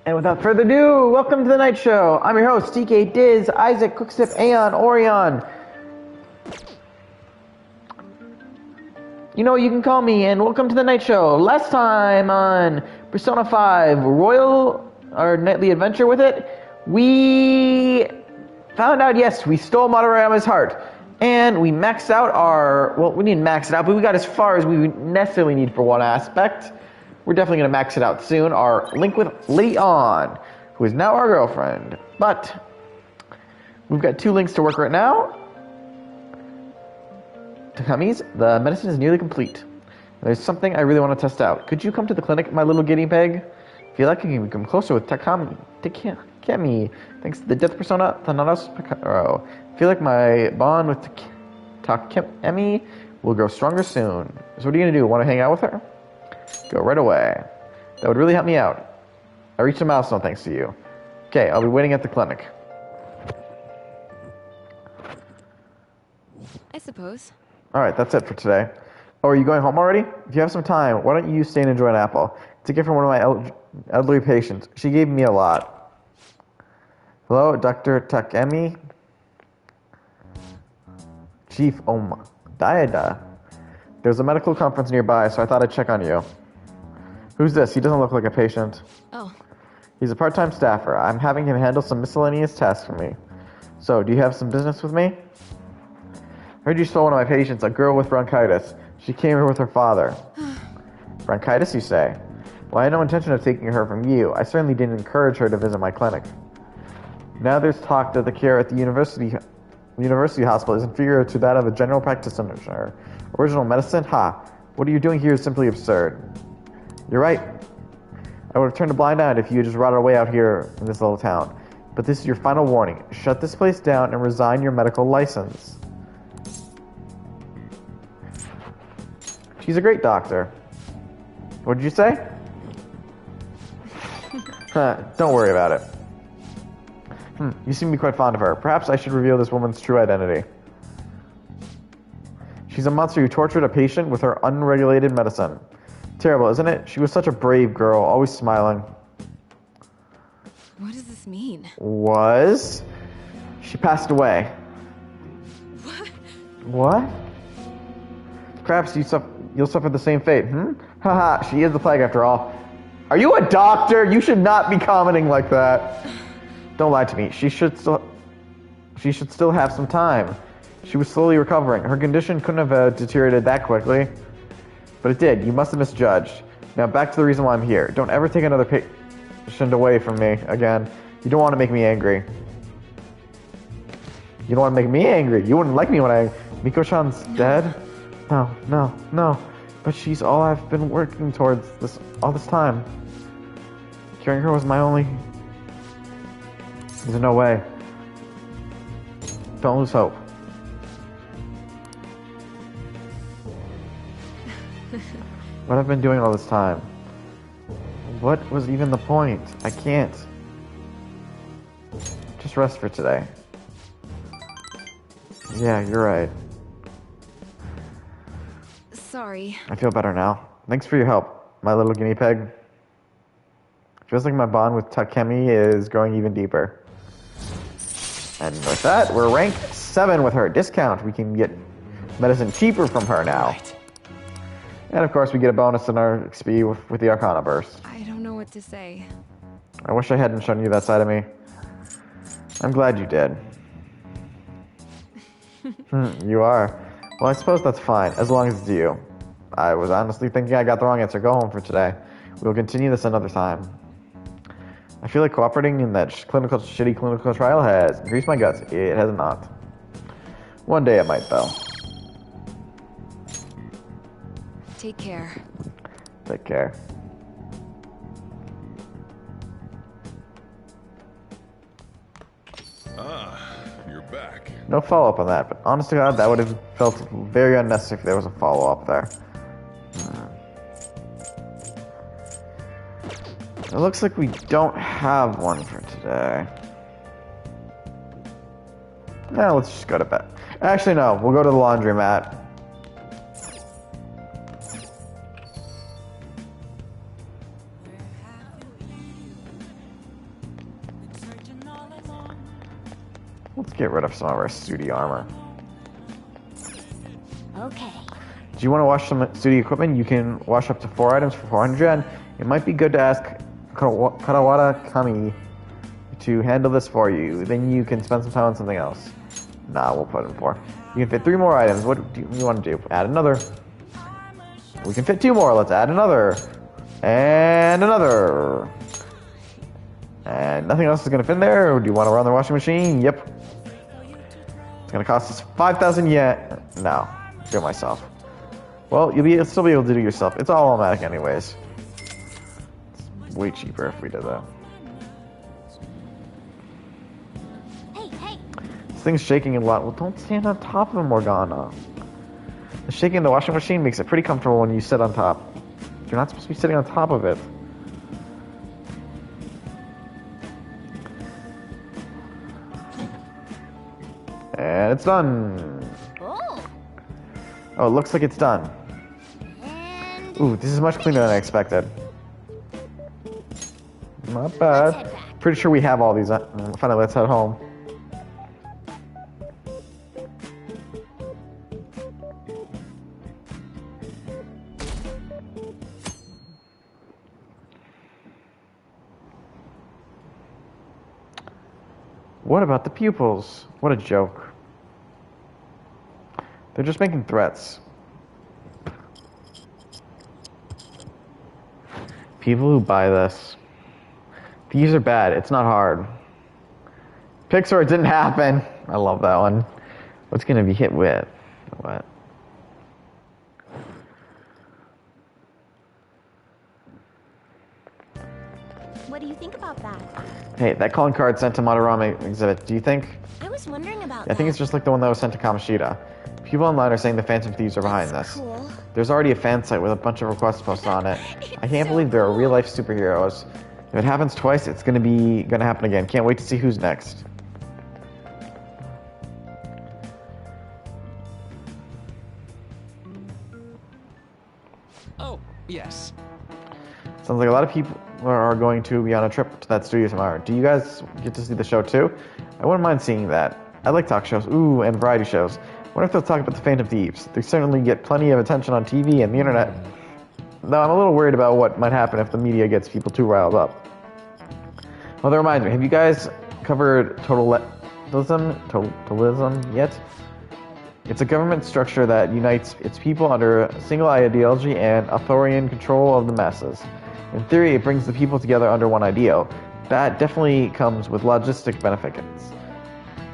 And without further ado, welcome to the Night Show. I'm your host, DK Diz, Isaac, Quicksip, Aeon, Orion. You know what you can call me, and welcome to the Night Show. Last time on Persona 5 Royal, our nightly adventure with it, we found out, yes, we stole Madarayama's heart. And we maxed out our, well, we didn't max it out, but we got as far as we necessarily need for one aspect. We're definitely going to max it out soon. Our link with Leon, who is now our girlfriend. But we've got 2 links to work right now. Takami's, the medicine is nearly complete. There's something I really want to test out. Could you come to the clinic, my little guinea pig? I feel like I can become closer with Takami. Thanks to the death persona, Thanatos Picaro. I feel like my bond with Takemi will grow stronger soon. So what are you going to do? Want to hang out with her? Go right away. That would really help me out. I reached a milestone thanks to you. Okay, I'll be waiting at the clinic. I suppose. Alright, that's it for today. Oh, are you going home already? If you have some time, why don't you stay and enjoy an apple? It's a gift from one of my elderly patients. She gave me a lot. Hello, Dr. Takemi? Chief Daida. There's a medical conference nearby, so I thought I'd check on you. Who's this? He doesn't look like a patient. Oh. He's a part-time staffer. I'm having him handle some miscellaneous tasks for me. So, do you have some business with me? I heard you stole one of my patients, a girl with bronchitis. She came here with her father. Bronchitis, you say? Well, I had no intention of taking her from you. I certainly didn't encourage her to visit my clinic. Now there's talk that the care at the university hospital is inferior to that of a general practitioner. Original medicine? Ha! What are you doing here is simply absurd. You're right. I would have turned a blind eye if you had just rotted away out here in this little town. But this is your final warning. Shut this place down and resign your medical license. She's a great doctor. What did you say? Don't worry about it. You seem to be quite fond of her. Perhaps I should reveal this woman's true identity. She's a monster who tortured a patient with her unregulated medicine. Terrible, isn't it? She was such a brave girl, always smiling. What does this mean? Was? She passed away. What? Perhaps you'll suffer the same fate, Haha, she is the plague after all. Are you a doctor? You should not be commenting like that. Don't lie to me. She should still have some time. She was slowly recovering. Her condition couldn't have deteriorated that quickly. But it did. You must have misjudged. Now back to the reason why I'm here. Don't ever take another patient away from me again. You don't want to make me angry. You don't want to make me angry. You wouldn't like me when Miko-chan's dead? No. But she's all I've been working towards all this time. Curing her was my only... There's no way. Don't lose hope. What I've been doing all this time. What was even the point? I can't. Just rest for today. Yeah, you're right. Sorry. I feel better now. Thanks for your help, my little guinea pig. Feels like my bond with Takemi is growing even deeper. And with that, we're rank 7 with her. Discount. We can get medicine cheaper from her now. Right. And of course, we get a bonus in our XP with the Arcana Burst. I don't know what to say. I wish I hadn't shown you that side of me. I'm glad you did. You are. Well, I suppose that's fine, as long as it's you. I was honestly thinking I got the wrong answer. Go home for today. We'll continue this another time. I feel like cooperating in that shitty clinical trial has increased my guts. It has not. One day it might, though. Take care. Take care. You're back. No follow-up on that, but honest to God, that would have felt very unnecessary if there was a follow-up there. It looks like we don't have one for today. Now let's just go to bed. Actually, no. We'll go to the laundromat. Let's get rid of some of our studio armor. Okay. Do you want to wash some studio equipment? You can wash up to 4 items for 400 yen. It might be good to ask Karawata Kami to handle this for you. Then you can spend some time on something else. Nah, we'll put in 4. You can fit 3 more items. What do you want to do? Add another. We can fit 2 more. Let's add another. And another. And nothing else is going to fit in there? Or do you want to run the washing machine? Yep. It's going to cost us 5,000 yen. No. Do it myself. Well, you'll still be able to do it yourself. It's all automatic anyways. It's way cheaper if we did that. Hey. This thing's shaking a lot. Well, don't stand on top of it, Morgana. The shaking in the washing machine makes it pretty comfortable when you sit on top. You're not supposed to be sitting on top of it. And it's done. Oh, it looks like it's done. Ooh, this is much cleaner than I expected. Not bad. Pretty sure we have all these. Finally, let's head home. What about the pupils? What a joke. They're just making threats. People who buy this. These are bad. It's not hard. Pixar, it didn't happen. I love that one. What's going to be hit with? What? What do you think about that? Hey, that calling card sent to Madarame exhibit. Do you think? I was wondering about I think it's just like the one that was sent to Kamoshida. People online are saying the Phantom Thieves are behind this. Cool. There's already a fan site with a bunch of requests posted on it. I can't believe they're real-life superheroes. If it happens twice, it's gonna happen again. Can't wait to see who's next. Oh, yes. Sounds like a lot of people are going to be on a trip to that studio tomorrow. Do you guys get to see the show too? I wouldn't mind seeing that. I like talk shows, and variety shows. What if they'll talk about the Phantom Thieves? They certainly get plenty of attention on TV and the internet. Though I'm a little worried about what might happen if the media gets people too riled up. Well, that reminds me, have you guys covered Totalism yet? It's a government structure that unites its people under a single ideology and authoritarian control of the masses. In theory, it brings the people together under one ideal. That definitely comes with logistic benefits.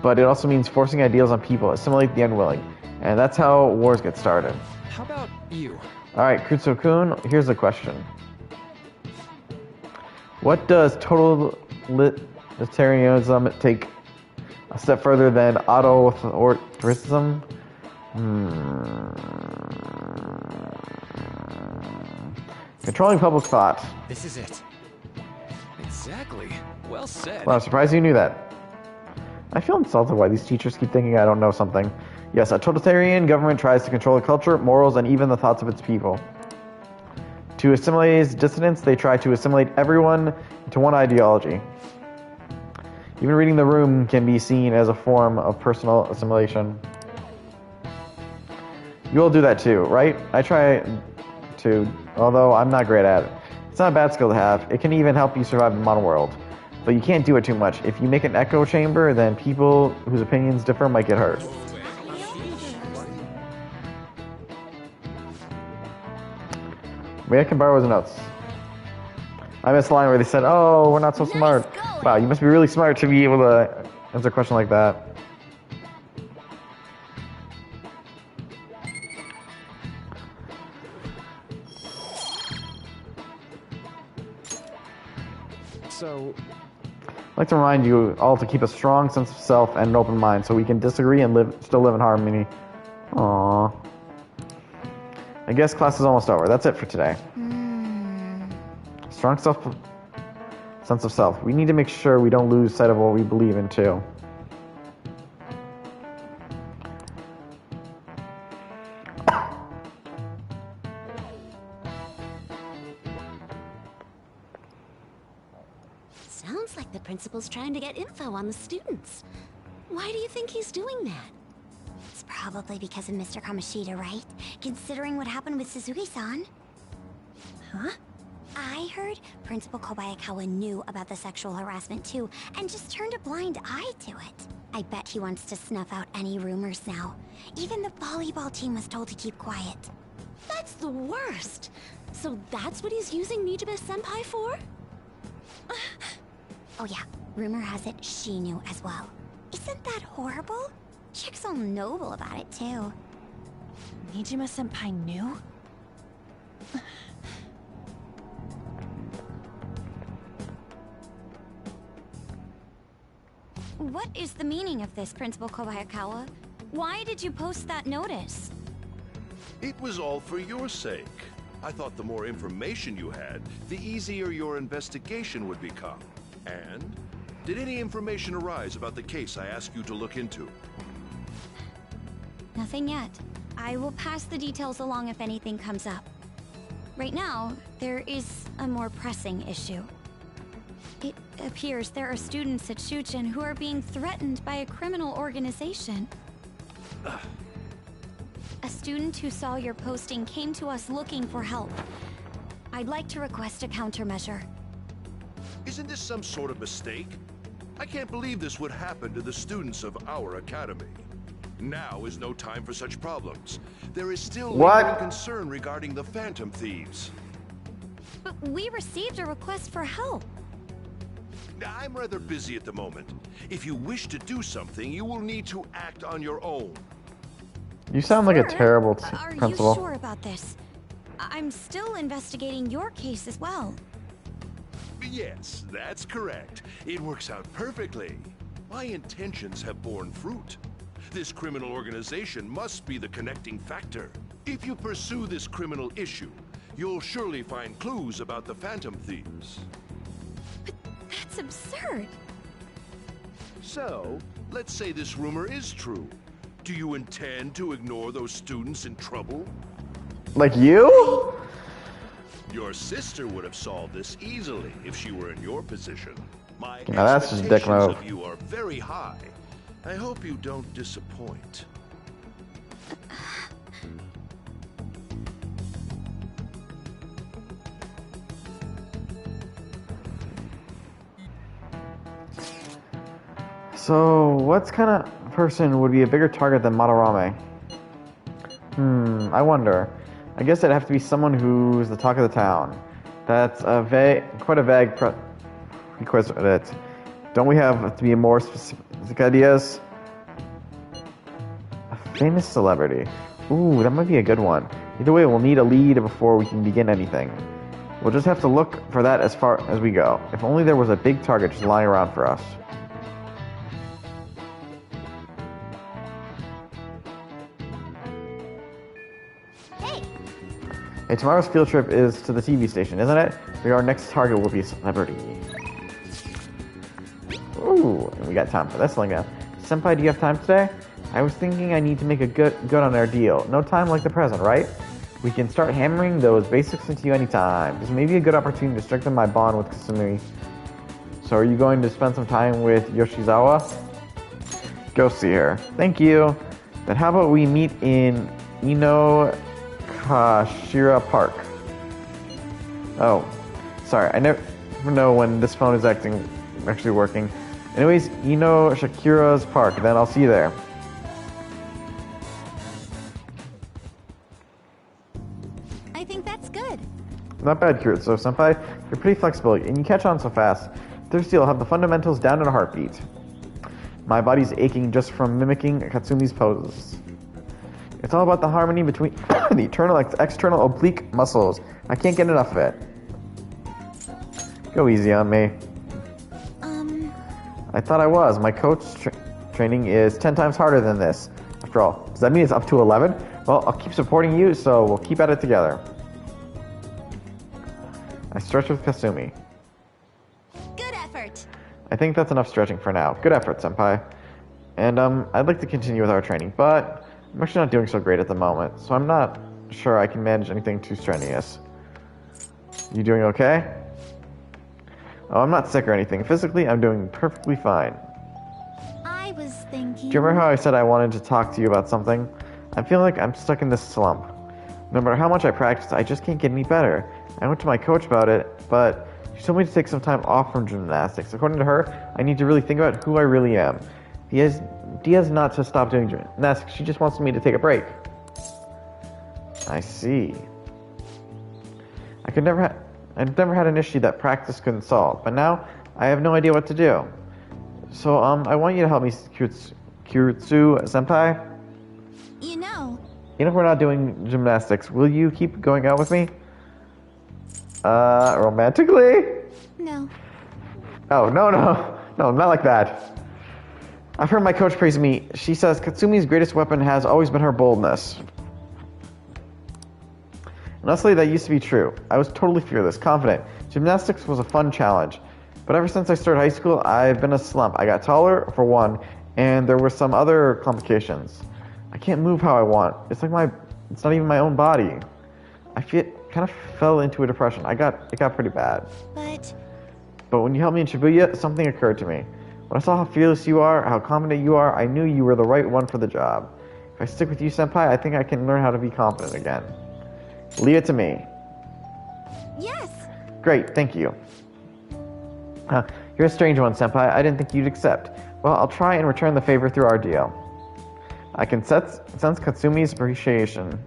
But it also means forcing ideals on people, assimilate the unwilling. And that's how wars get started. How about you? Alright, Kutsu-kun, here's a question. What does totalitarianism take a step further than auto-authoritarianism? Controlling public thought. This is it. Exactly. Well said. Well, I'm surprised you knew that. I feel insulted why these teachers keep thinking I don't know something. Yes, a totalitarian government tries to control the culture, morals, and even the thoughts of its people. To assimilate its dissidents, they try to assimilate everyone into one ideology. Even reading the room can be seen as a form of personal assimilation. You all do that too, right? I try to, although I'm not great at it. It's not a bad skill to have. It can even help you survive in the modern world. But you can't do it too much. If you make an echo chamber, then people whose opinions differ might get hurt. Maybe I can borrow his notes. I missed the line where they said, "Oh, we're not so smart." Wow, you must be really smart to be able to answer a question like that. So, I'd like to remind you all to keep a strong sense of self and an open mind so we can disagree and still live in harmony. Aww. I guess class is almost over. That's it for today. Strong sense of self. We need to make sure we don't lose sight of what we believe in too. Sounds like the principal's trying to get info on the students. Why do you think he's doing that? It's probably because of Mr. Kamoshida, right? Considering what happened with Suzuki-san. Huh? I heard Principal Kobayakawa knew about the sexual harassment too, and just turned a blind eye to it. I bet he wants to snuff out any rumors now. Even the volleyball team was told to keep quiet. That's the worst! So that's what he's using Nijibe-senpai for? Oh yeah, rumor has it she knew as well. Isn't that horrible? Chick's all noble about it too. Nijima-senpai knew? What is the meaning of this, Principal Kobayakawa? Why did you post that notice? It was all for your sake. I thought the more information you had, the easier your investigation would become. And did any information arise about the case I asked you to look into? Nothing yet. I will pass the details along if anything comes up. Right now, there is a more pressing issue. It appears there are students at Shuchen who are being threatened by a criminal organization. A student who saw your posting came to us looking for help. I'd like to request a countermeasure. Isn't this some sort of mistake? I can't believe this would happen to the students of our academy. Now is no time for such problems. There is still lingering concern regarding the Phantom Thieves. But we received a request for help. I'm rather busy at the moment. If you wish to do something, you will need to act on your own. You sound like a Sir, terrible Are principal. you sure about this? I'm still investigating your case as well. Yes, that's correct. It works out perfectly. My intentions have borne fruit. This criminal organization must be the connecting factor. If you pursue this criminal issue, you'll surely find clues about the Phantom Thieves. That's absurd. So, let's say this rumor is true. Do you intend to ignore those students in trouble? Like you? Your sister would have solved this easily if she were in your position. My Now that's just dick expectations move. of you are very high. I hope you don't disappoint. So, what kind of person would be a bigger target than Madarame? I wonder. I guess it'd have to be someone who's the talk of the town. That's quite a vague prerequisite. Don't we have to be more specific ideas? A famous celebrity. Ooh, that might be a good one. Either way, we'll need a lead before we can begin anything. We'll just have to look for that as far as we go. If only there was a big target just lying around for us. Hey, tomorrow's field trip is to the TV station, isn't it? Our next target will be a celebrity. Ooh, and we got time for this, Linga. Senpai, do you have time today? I was thinking I need to make a good on our deal. No time like the present, right? We can start hammering those basics into you anytime. This may be a good opportunity to strengthen my bond with Kasumi. So are you going to spend some time with Yoshizawa? Go see her. Thank you. Then how about we meet in Inokashira Park? Oh, sorry. I never know when this phone is actually working. Anyways, Shakira's Park. Then I'll see you there. I think that's good. Not bad, Kuritsu Senpai. You're pretty flexible, and you catch on so fast. Thirsty will have the fundamentals down in a heartbeat. My body's aching just from mimicking Katsumi's poses. It's all about the harmony between the internal and external oblique muscles. I can't get enough of it. Go easy on me. I thought I was. My coach training is 10 times harder than this. After all, does that mean it's up to 11? Well, I'll keep supporting you, so we'll keep at it together. I stretch with Kasumi. Good effort. I think that's enough stretching for now. Good effort, Senpai. And, I'd like to continue with our training, but I'm actually not doing so great at the moment, so I'm not sure I can manage anything too strenuous. You doing okay? Oh, I'm not sick or anything. Physically, I'm doing perfectly fine. I was thinking... Do you remember how I said I wanted to talk to you about something? I feel like I'm stuck in this slump. No matter how much I practice, I just can't get any better. I went to my coach about it, but she told me to take some time off from gymnastics. According to her, I need to really think about who I really am. Diaz not to stop doing gymnastics. She just wants me to take a break. I see. I've never had an issue that practice couldn't solve, but now I have no idea what to do. So, I want you to help me, Kyutsu-senpai. You know... Even if we're not doing gymnastics, will you keep going out with me? Romantically? No. Oh, no, not like that. I've heard my coach praise me. She says Katsumi's greatest weapon has always been her boldness. And honestly, that used to be true. I was totally fearless, confident. Gymnastics was a fun challenge. But ever since I started high school, I've been a slump. I got taller, for one, and there were some other complications. I can't move how I want. It's not even my own body. I kind of fell into a depression. It got pretty bad. But when you helped me in Shibuya, something occurred to me. When I saw how fearless you are, how confident you are, I knew you were the right one for the job. If I stick with you, Senpai, I think I can learn how to be confident again. Leave it to me. Yes. Great, thank you. You're a strange one, Senpai. I didn't think you'd accept. Well, I'll try and return the favor through our deal. I can sense Katsumi's appreciation.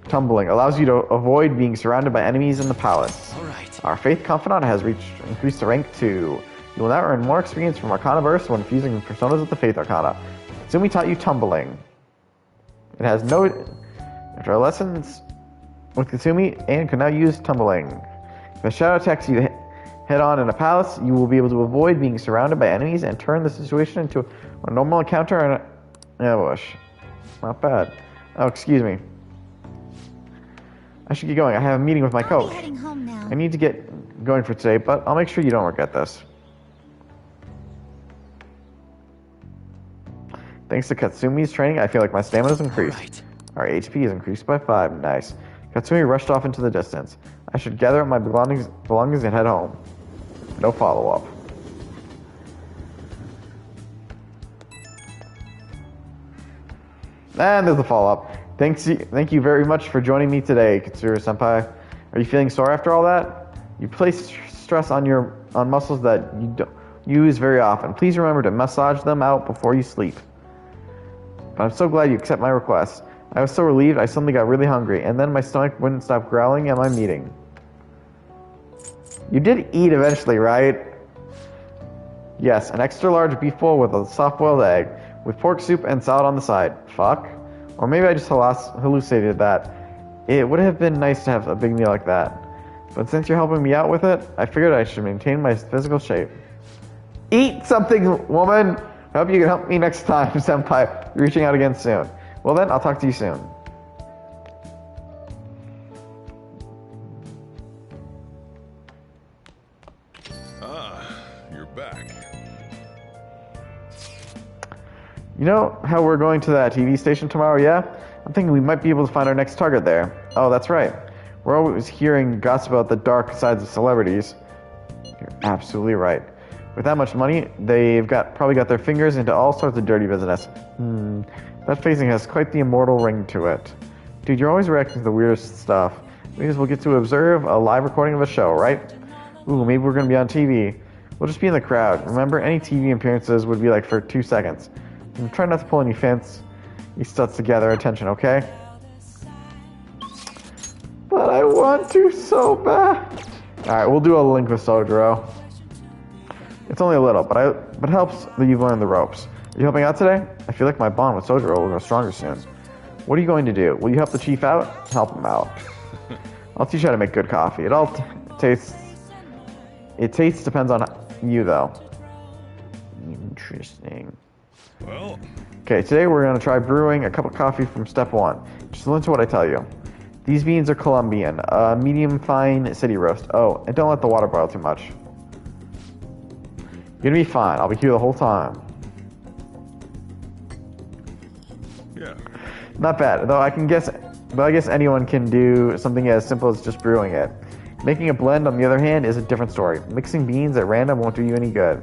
Tumbling allows you to avoid being surrounded by enemies in the palace. All right. Our Faith Confidant has increased to rank 2. You will now earn more experience from Arcana Burst when fusing personas with the Faith Arcana. Katsumi taught you tumbling. It has no... After our lessons with Katsumi, Anne can now use tumbling. If a shadow attacks you head on in a palace, you will be able to avoid being surrounded by enemies and turn the situation into a normal encounter and an ambush. Not bad. Oh, excuse me. I should get going. I have a meeting with my I'll coach. be heading home now. I need to get going for today, but I'll make sure you don't regret this. Thanks to Katsumi's training, I feel like my stamina's increased. Right. Our HP is increased by 5. Nice. Katsumi rushed off into the distance. I should gather up my belongings and head home. No follow-up. And there's the follow-up. Thank you very much for joining me today, Katsura-senpai. Are you feeling sore after all that? You place stress on muscles that you don't use very often. Please remember to massage them out before you sleep. But I'm so glad you accept my request. I was so relieved I suddenly got really hungry, and then my stomach wouldn't stop growling at my meeting. You did eat eventually, right? Yes, an extra large beef bowl with a soft-boiled egg, with pork soup and salad on the side. Fuck. Or maybe I just hallucinated that. It would have been nice to have a big meal like that. But since you're helping me out with it, I figured I should maintain my physical shape. Eat something, woman! I hope you can help me next time, Senpai. Reaching out again soon. Well then, I'll talk to you soon. You're back. You know how we're going to that TV station tomorrow, yeah? I'm thinking we might be able to find our next target there. Oh, that's right. We're always hearing gossip about the dark sides of celebrities. You're absolutely right. With that much money, they've probably got their fingers into all sorts of dirty business. That facing has quite the immortal ring to it. Dude, you're always reacting to the weirdest stuff. Means we'll get to observe a live recording of a show, right? Ooh, maybe we're gonna be on TV. We'll just be in the crowd. Remember, any TV appearances would be like for 2 seconds. And try not to pull any fence. You studs to gather attention, okay? But I want to so bad. Alright, we'll do a link with Sojiro. It's only a little, but it helps that you've learned the ropes. Are you helping out today? I feel like my bond with Sojiro will grow stronger soon. What are you going to do? Will you help the chief out? Help him out. I'll teach you how to make good coffee. It all tastes depends on you, though. Interesting. Well, Okay, today we're going to try brewing a cup of coffee from step 1. Just listen to what I tell you. These beans are Colombian, medium fine city roast. Oh, and don't let the water boil too much. You're going to be fine. I'll be here the whole time. yeah. Not bad, though I guess anyone can do something as simple as just brewing it. Making a blend, on the other hand, is a different story. Mixing beans at random won't do you any good.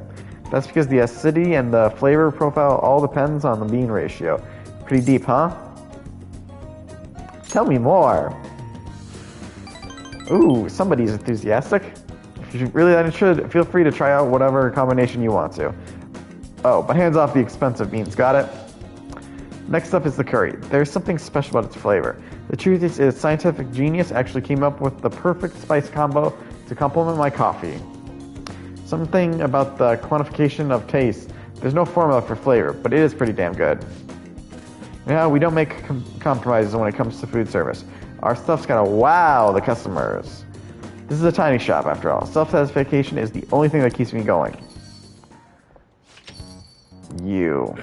That's because the acidity and the flavor profile all depends on the bean ratio. Pretty deep, huh? Tell me more. Ooh, somebody's enthusiastic. If you're really that interested, feel free to try out whatever combination you want to. Oh, but hands off the expensive beans, got it? Next up is the curry. There's something special about its flavor. The truth is, a scientific genius actually came up with the perfect spice combo to complement my coffee. Something about the quantification of taste. There's no formula for flavor, but it is pretty damn good. Yeah, we don't make compromises when it comes to food service. Our stuff's gotta wow the customers. This is a tiny shop, after all. Self-satisfaction is the only thing that keeps me going. You.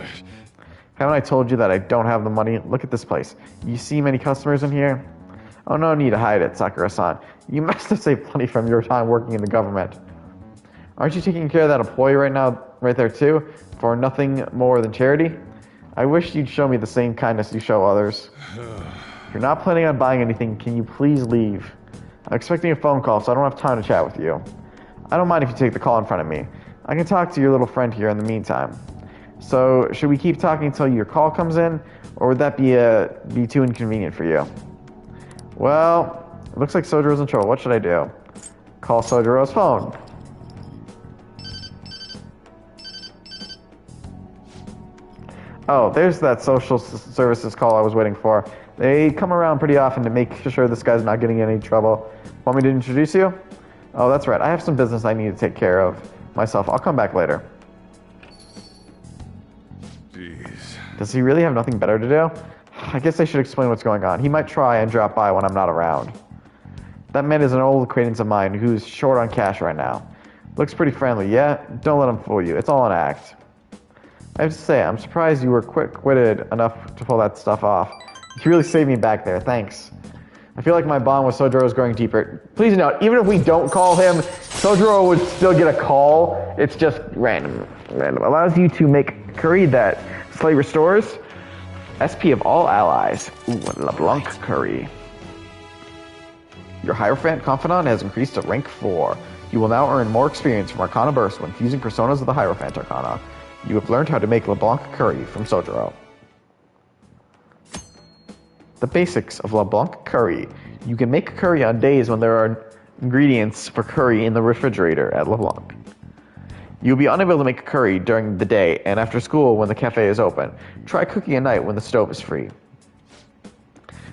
Haven't I told you that I don't have the money? Look at this place. You see many customers in here? Oh, no need to hide it, Sakura-san. You must have saved plenty from your time working in the government. Aren't you taking care of that employee right there too, for nothing more than charity? I wish you'd show me the same kindness you show others. If you're not planning on buying anything, can you please leave? I'm expecting a phone call, so I don't have time to chat with you. I don't mind if you take the call in front of me. I can talk to your little friend here in the meantime. So, should we keep talking until your call comes in, or would that be too inconvenient for you? Well, it looks like Sojiro's in trouble. What should I do? Call Sojiro's phone. Oh, there's that social services call I was waiting for. They come around pretty often to make sure this guy's not getting in any trouble. Want me to introduce you? Oh, that's right. I have some business I need to take care of myself. I'll come back later. Jeez. Does he really have nothing better to do? I guess I should explain what's going on. He might try and drop by when I'm not around. That man is an old acquaintance of mine who's short on cash right now. Looks pretty friendly, yeah? Don't let him fool you. It's all an act. I have to say, I'm surprised you were quick-witted enough to pull that stuff off. You really saved me back there, thanks. I feel like my bond with Sojiro is growing deeper. Please note, even if we don't call him, Sojiro would still get a call. It's just random. Allows you to make curry that slightly restores SP of all allies. Ooh, LeBlanc curry. Your Hierophant Confidant has increased to rank 4. You will now earn more experience from Arcana Burst when fusing personas of the Hierophant Arcana. You have learned how to make LeBlanc curry from Sojiro. The basics of LeBlanc curry. You can make curry on days when there are ingredients for curry in the refrigerator at LeBlanc. You'll be unable to make curry during the day and after school when the cafe is open. Try cooking at night when the stove is free.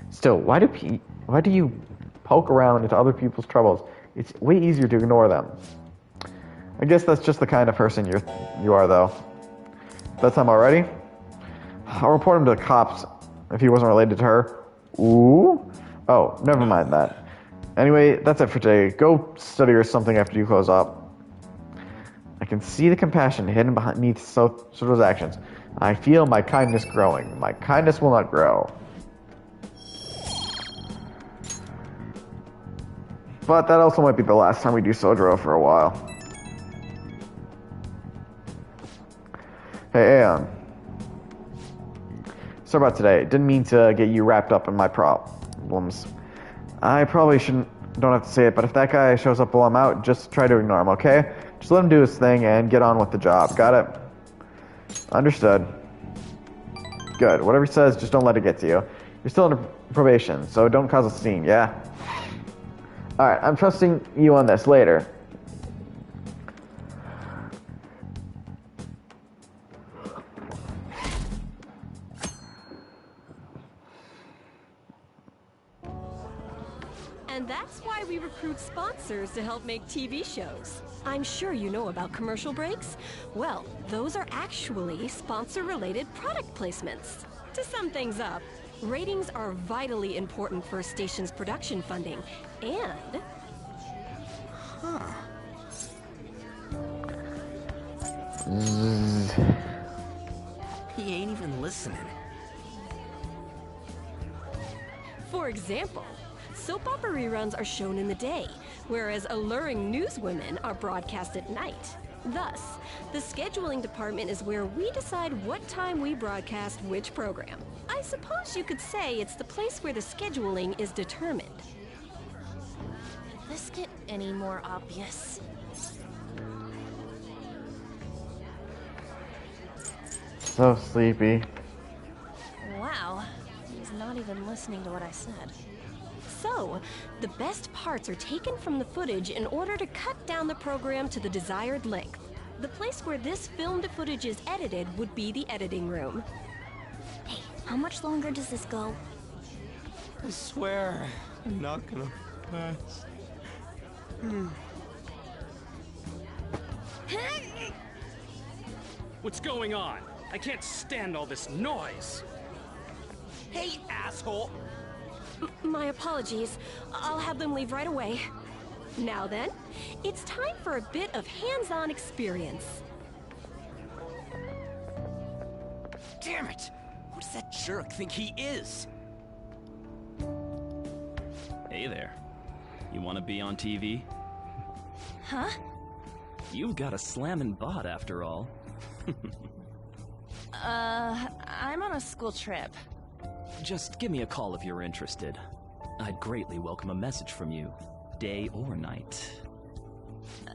Still, why do you poke around into other people's troubles? It's way easier to ignore them. I guess that's just the kind of person you are, though. That time already? I'll report him to the cops if he wasn't related to her. Ooh? Oh, never mind that. Anyway, that's it for today. Go study or something after you close up. I can see the compassion hidden beneath Sojiro's actions. I feel my kindness growing. My kindness will not grow. But that also might be the last time we do Sojiro for a while. Hey, Aeon. Sorry about today. Didn't mean to get you wrapped up in my problems. I probably don't have to say it, but if that guy shows up while I'm out, just try to ignore him, okay? Just let him do his thing and get on with the job. Got it? Understood. Good. Whatever he says, just don't let it get to you. You're still under probation, so don't cause a scene, yeah? Alright, I'm trusting you on this later. And that's why we recruit sponsors to help make TV shows. I'm sure you know about commercial breaks. Well, those are actually sponsor-related product placements. To sum things up, ratings are vitally important for a station's production funding, and... He ain't even listening. For example, soap opera reruns are shown in the day, whereas alluring newswomen are broadcast at night. Thus, the scheduling department is where we decide what time we broadcast which program. I suppose you could say it's the place where the scheduling is determined. This get any more obvious. So sleepy. Wow, he's not even listening to what I said. So, the best parts are taken from the footage in order to cut down the program to the desired length. The place where this filmed footage is edited would be the editing room. Hey, how much longer does this go? I swear, I'm not gonna pass. What's going on? I can't stand all this noise. Hey, asshole! My apologies. I'll have them leave right away. Now then, it's time for a bit of hands-on experience. Damn it! Who does that jerk think he is? Hey there. You want to be on TV? Huh? You've got a slammin' bod after all. I'm on a school trip. Just give me a call if you're interested. I'd greatly welcome a message from you, day or night.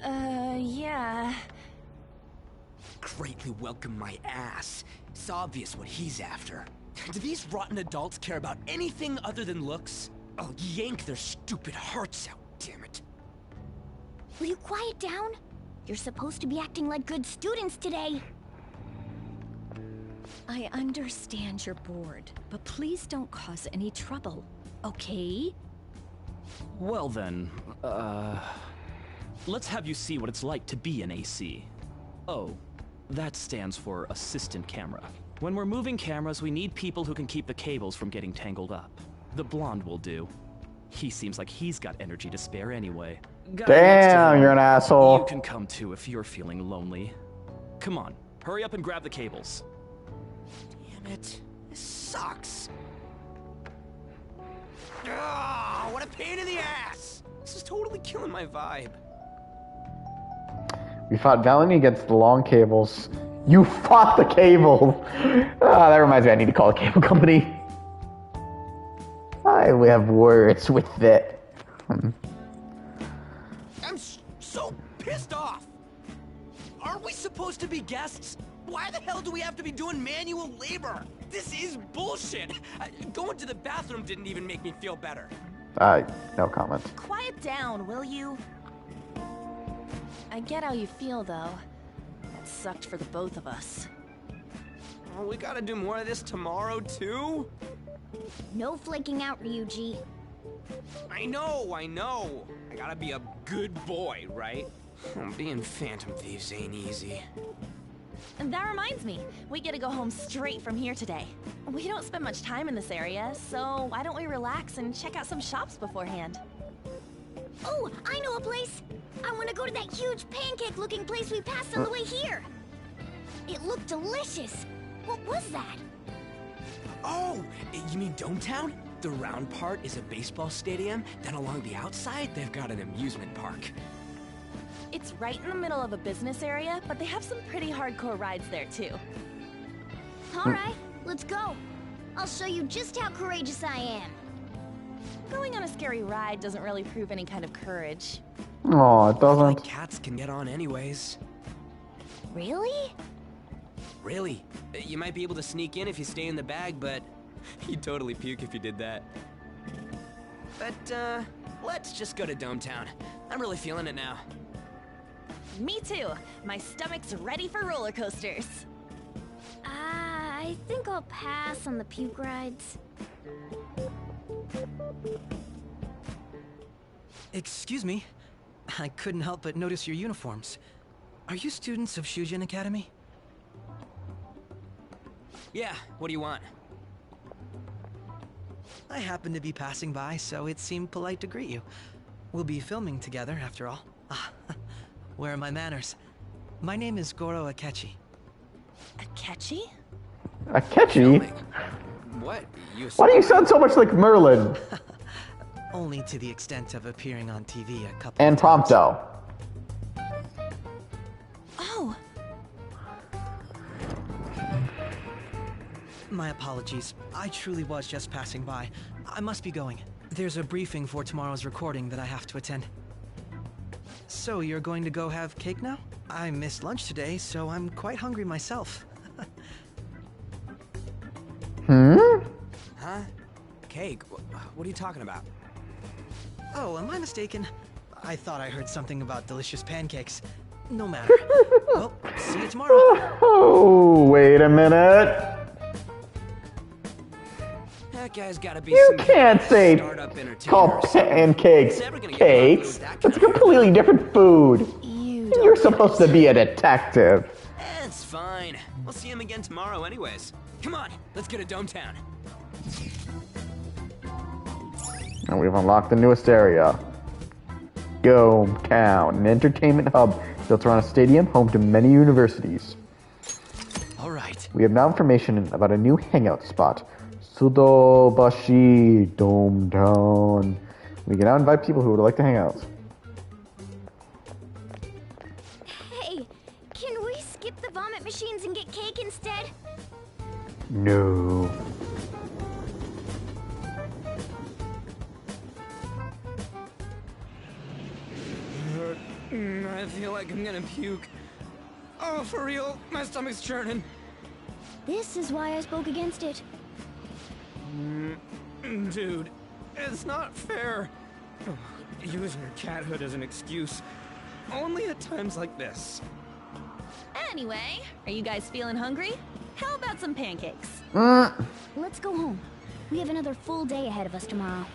Yeah. Greatly welcome my ass. It's obvious what he's after. Do these rotten adults care about anything other than looks? I'll yank their stupid hearts out, damn it. Will you quiet down? You're supposed to be acting like good students today. I understand you're bored, but please don't cause any trouble, okay? Well then, let's have you see what it's like to be an AC. Oh, that stands for assistant camera. When we're moving cameras, we need people who can keep the cables from getting tangled up. The blonde will do. He seems like he's got energy to spare anyway. Guy next to Damn, him, you're an asshole. You can come too if you're feeling lonely. Come on, hurry up and grab the cables. Damn it. This sucks. Ah, what a pain in the ass! This is totally killing my vibe. We fought valiantly against the long cables. You fought the cable! Ah, that reminds me, I need to call a cable company. I have words with it. I'm so pissed off! Aren't we supposed to be guests? Why the hell do we have to be doing manual labor? This is bullshit! Going to the bathroom didn't even make me feel better. No comment. Quiet down, will you? I get how you feel, though. That sucked for the both of us. Oh, we gotta do more of this tomorrow, too? No flaking out, Ryuji. I know. I gotta be a good boy, right? Being Phantom Thieves ain't easy. And that reminds me, we get to go home straight from here today. We don't spend much time in this area, so why don't we relax and check out some shops beforehand? Oh, I know a place! I want to go to that huge pancake-looking place we passed on the way here! It looked delicious! What was that? Oh, you mean Dometown? The round part is a baseball stadium, then along the outside, they've got an amusement park. It's right in the middle of a business area, but they have some pretty hardcore rides there, too. Alright, let's go. I'll show you just how courageous I am. Going on a scary ride doesn't really prove any kind of courage. Oh, it doesn't. Like cats can get on anyways. Really? Really? You might be able to sneak in if you stay in the bag, but you'd totally puke if you did that. But, let's just go to Dometown. I'm really feeling it now. Me too. My stomach's ready for roller coasters. I think I'll pass on the puke rides. Excuse me. I couldn't help but notice your uniforms. Are you students of Shujin Academy? Yeah, what do you want? I happened to be passing by, so it seemed polite to greet you. We'll be filming together, after all. Ah, where are my manners? My name is Goro Akechi. Akechi? Akechi? What? Why do you sound so much like Merlin? Only to the extent of appearing on TV a couple And of times. Prompto. Oh, My apologies. I truly was just passing by. I must be going. There's a briefing for tomorrow's recording that I have to attend. So you're going to go have cake now? I missed lunch today, so I'm quite hungry myself. Huh? Cake? What are you talking about? Oh, am I mistaken? I thought I heard something about delicious pancakes. No matter. Well, see you tomorrow. Oh, wait a minute. That guy's gotta be You some can't say startup entertainer call or something. pancakes He's never gonna get cakes. popular with that That's kind of completely different food. You You're don't supposed to be a detective. It's fine. We'll see him again tomorrow anyways. Come on, let's get to Dometown. And we've unlocked the newest area. Dometown, an entertainment hub built around a stadium home to many universities. All right. We have now information about a new hangout spot. Sudobashi Dometown. We can now invite people who would like to hang out. Hey, can we skip the vomit machines and get cake instead? No. I feel like I'm gonna puke. Oh, for real? My stomach's churning. This is why I spoke against it. Dude, it's not fair. Using your cathood as an excuse. Only at times like this. Anyway, are you guys feeling hungry? How about some pancakes? Let's go home. We have another full day ahead of us tomorrow.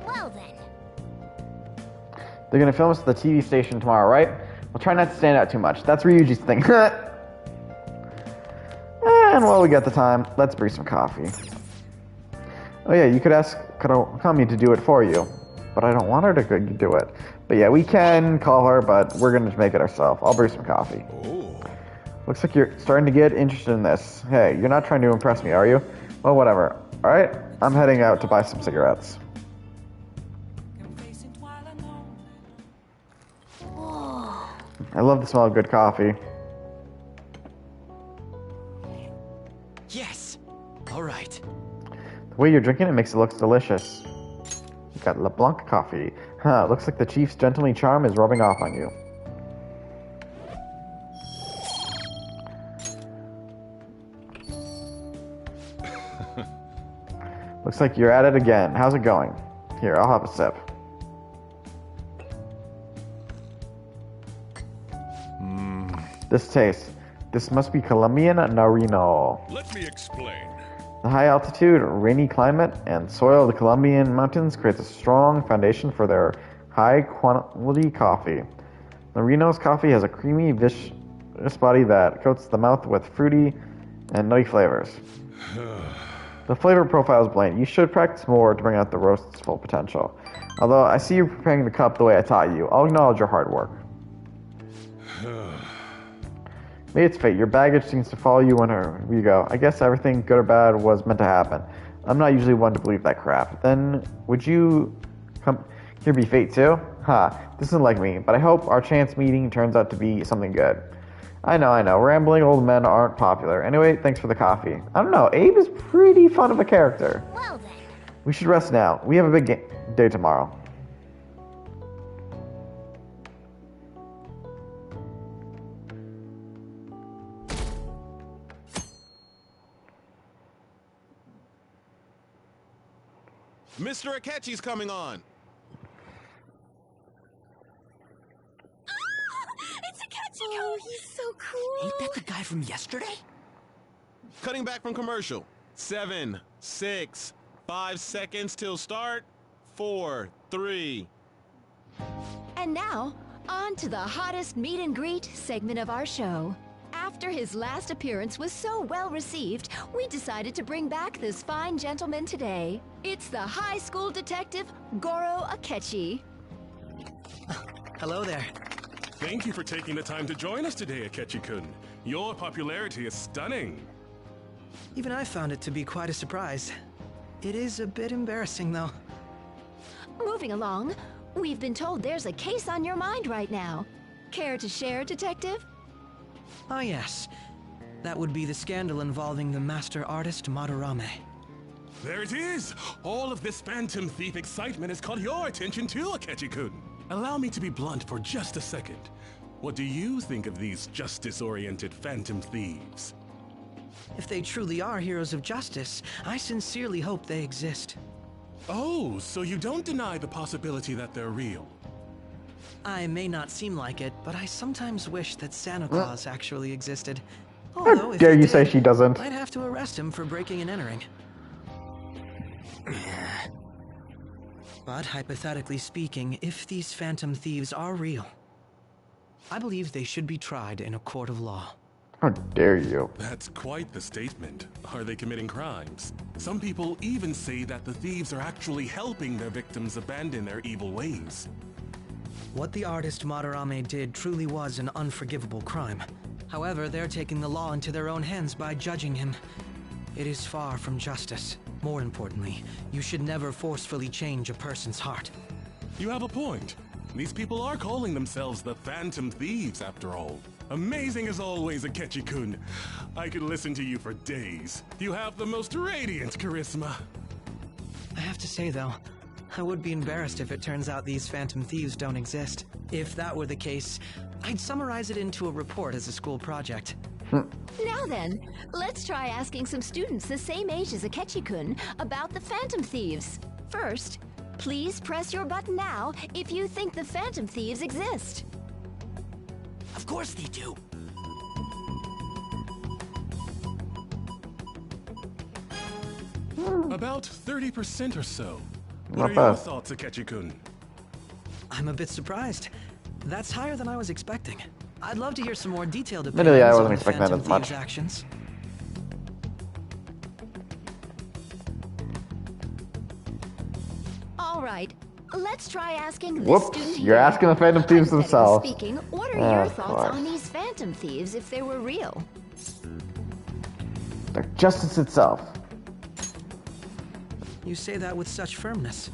Well then. They're gonna film us at the TV station tomorrow, right? We'll try not to stand out too much. That's Ryuji's thing. And while we got the time, let's brew some coffee. Oh yeah, you could ask Kami to do it for you, but I don't want her to do it. But yeah, we can call her, but we're gonna make it ourselves. I'll brew some coffee. Oh. Looks like you're starting to get interested in this. Hey, you're not trying to impress me, are you? Well, whatever. Alright, I'm heading out to buy some cigarettes. I love the smell of good coffee. Yes! Alright. The way you're drinking it makes it look delicious. You got LeBlanc coffee. Huh, looks like the chief's gentlemanly charm is rubbing off on you. Looks like you're at it again. How's it going? Here, I'll have a sip. This taste. This must be Colombian Narino. Let me explain. The high altitude, rainy climate, and soil of the Colombian mountains creates a strong foundation for their high quality coffee. Narino's coffee has a creamy, viscous body that coats the mouth with fruity and nutty flavors. The flavor profile is bland. You should practice more to bring out the roast's full potential. Although I see you preparing the cup the way I taught you, I'll acknowledge your hard work. Maybe it's fate. Your baggage seems to follow you wherever you go. I guess everything, good or bad, was meant to happen. I'm not usually one to believe that crap. Then, would you come here be fate too? This isn't like me, but I hope our chance meeting turns out to be something good. I know. Rambling old men aren't popular. Anyway, thanks for the coffee. I don't know. Abe is pretty fun of a character. Well then. We should rest now. We have a big day tomorrow. Mr. Akechi's coming on. It's Akechi! Oh, he's so cool! Ain't that the guy from yesterday? Cutting back from commercial. 7, 6, 5 seconds till start. 4, 3. And now, on to the hottest meet and greet segment of our show. After his last appearance was so well received, we decided to bring back this fine gentleman today. It's the high school detective, Goro Akechi. Hello there. Thank you for taking the time to join us today, Akechi-kun. Your popularity is stunning. Even I found it to be quite a surprise. It is a bit embarrassing, though. Moving along, we've been told there's a case on your mind right now. Care to share, Detective? Ah, yes. That would be the scandal involving the master artist Madarame. There it is! All of this Phantom Thief excitement has caught your attention too, Akechi-kun. Allow me to be blunt for just a second. What do you think of these justice-oriented Phantom Thieves? If they truly are heroes of justice, I sincerely hope they exist. Oh, so you don't deny the possibility that they're real? I may not seem like it, but I sometimes wish that Santa Claus actually existed. How Although, if dare he you say did, she doesn't? I'd have to arrest him for breaking and entering. But hypothetically speaking, if these Phantom Thieves are real, I believe they should be tried in a court of law. How dare you? That's quite the statement. Are they committing crimes? Some people even say that the thieves are actually helping their victims abandon their evil ways. What the artist Madarame did truly was an unforgivable crime. However, they're taking the law into their own hands by judging him. It is far from justice. More importantly, you should never forcefully change a person's heart. You have a point. These people are calling themselves the Phantom Thieves, after all. Amazing as always, Akechi-kun. I could listen to you for days. You have the most radiant charisma. I have to say, though, I would be embarrassed if it turns out these Phantom Thieves don't exist. If that were the case, I'd summarize it into a report as a school project. Now then, let's try asking some students the same age as Akechi-kun about the Phantom Thieves. First, please press your button now if you think the Phantom Thieves exist. Of course they do. About 30% or so. Not What are your bad. thoughts, Akechi-kun? I'm a bit surprised. That's higher than I was expecting. I'd love to hear some more detailed Admittedly, opinions I on wasn't the expecting that Phantom as much. Thieves' actions. All right, let's try asking this Whoops, student you're here. asking the Phantom Thieves Hypothetically themselves. Speaking, what are Oh, your of thoughts course. on these Phantom Thieves if they were real? They're justice itself. You say that with such firmness.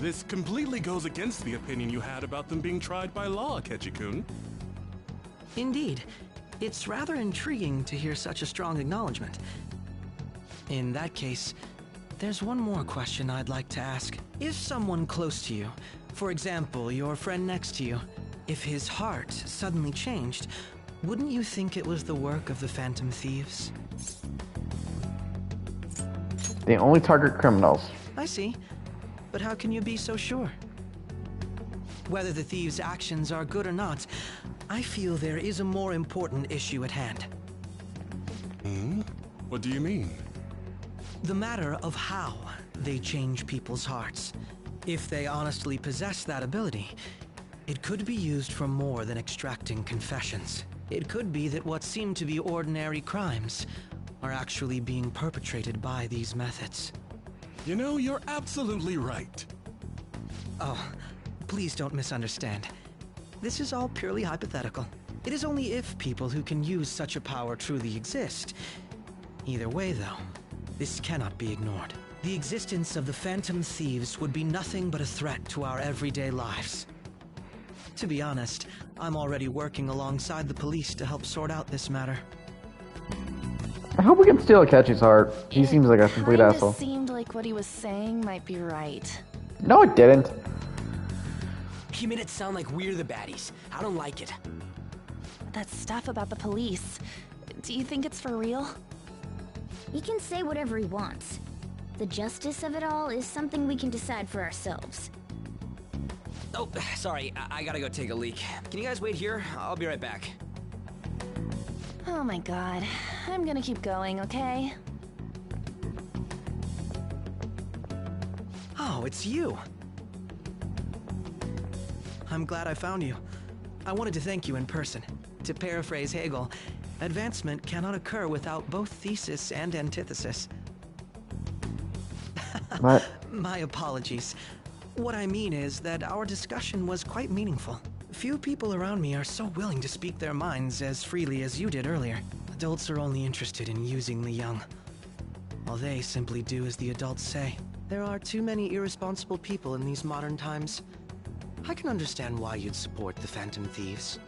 This completely goes against the opinion you had about them being tried by law, Akechi-kun. Indeed. It's rather intriguing to hear such a strong acknowledgement. In that case, there's one more question I'd like to ask. If someone close to you, for example, your friend next to you, if his heart suddenly changed, wouldn't you think it was the work of the Phantom Thieves? They only target criminals. I see. But how can you be so sure? Whether the thieves' actions are good or not, I feel there is a more important issue at hand. What do you mean? The matter of how they change people's hearts. If they honestly possess that ability, it could be used for more than extracting confessions. It could be that what seem to be ordinary crimes are actually being perpetrated by these methods. You know, you're absolutely right. Oh, please don't misunderstand. This is all purely hypothetical. It is only if people who can use such a power truly exist. Either way, though, this cannot be ignored. The existence of the Phantom Thieves would be nothing but a threat to our everyday lives. To be honest, I'm already working alongside the police to help sort out this matter. I hope we can steal Akechi's heart. She seems like a complete Kinda asshole. seemed like what he was saying might be right. No, it didn't. He made it sound like we're the baddies. I don't like it. That stuff about the police. Do you think it's for real? He can say whatever he wants. The justice of it all is something we can decide for ourselves. Oh, sorry. I gotta go take a leak. Can you guys wait here? I'll be right back. Oh my god. I'm gonna keep going, okay? Oh, it's you! I'm glad I found you. I wanted to thank you in person. To paraphrase Hegel, advancement cannot occur without both thesis and antithesis. What? My apologies. What I mean is that our discussion was quite meaningful. Few people around me are so willing to speak their minds as freely as you did earlier. Adults are only interested in using the young. While they simply do as the adults say. There are too many irresponsible people in these modern times. I can understand why you'd support the Phantom Thieves.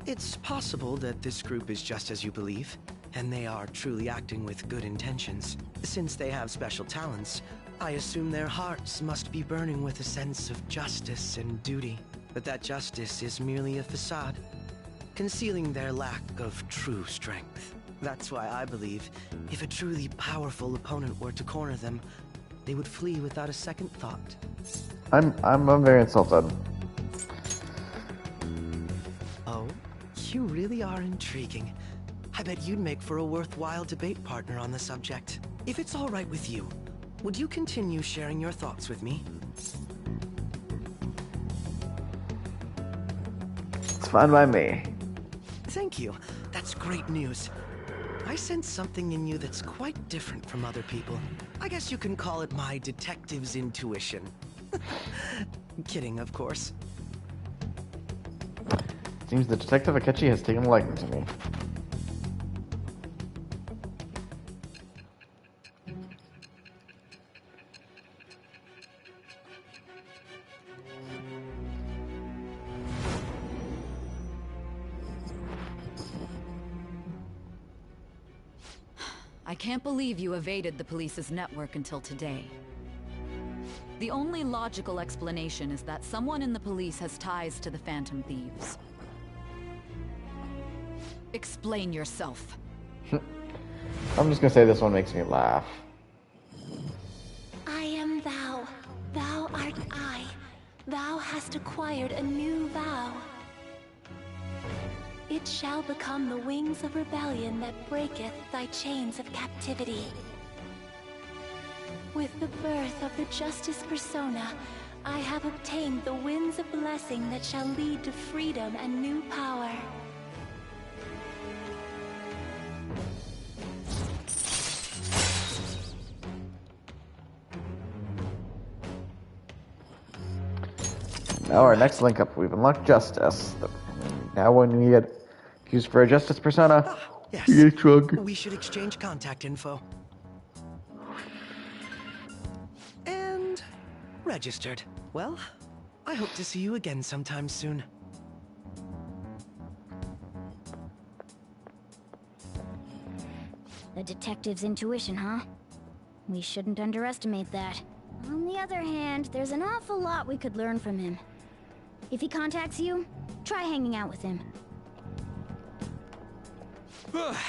It's possible that this group is just as you believe. and they are truly acting with good intentions. Since they have special talents, I assume their hearts must be burning with a sense of justice and duty. But that justice is merely a facade, concealing their lack of true strength. That's why I believe if a truly powerful opponent were to corner them, they would flee without a second thought. I'm very insulted. Oh, you really are intriguing. I bet you'd make for a worthwhile debate partner on the subject. If it's all right with you, would you continue sharing your thoughts with me? It's fine by me. Thank you. That's great news. I sense something in you that's quite different from other people. I guess you can call it my detective's intuition. Kidding, of course. Seems the Detective Akechi has taken a liking to me. I can't believe you evaded the police's network until today. The only logical explanation is that someone in the police has ties to the Phantom Thieves. Explain yourself. I'm just gonna say this one makes me laugh. I am thou. Thou art I. Thou hast acquired a new vow. It shall become the wings of rebellion that breaketh thy chains of captivity. With the birth of the Justice Persona, I have obtained the winds of blessing that shall lead to freedom and new power. Now our next link up, we've unlocked Justice. Now when we get used for a Justice Persona, Yes. we get drunk. We should exchange contact info. And registered. Well, I hope to see you again sometime soon. The detective's intuition, huh? We shouldn't underestimate that. On the other hand, there's an awful lot we could learn from him. If he contacts you, try hanging out with him.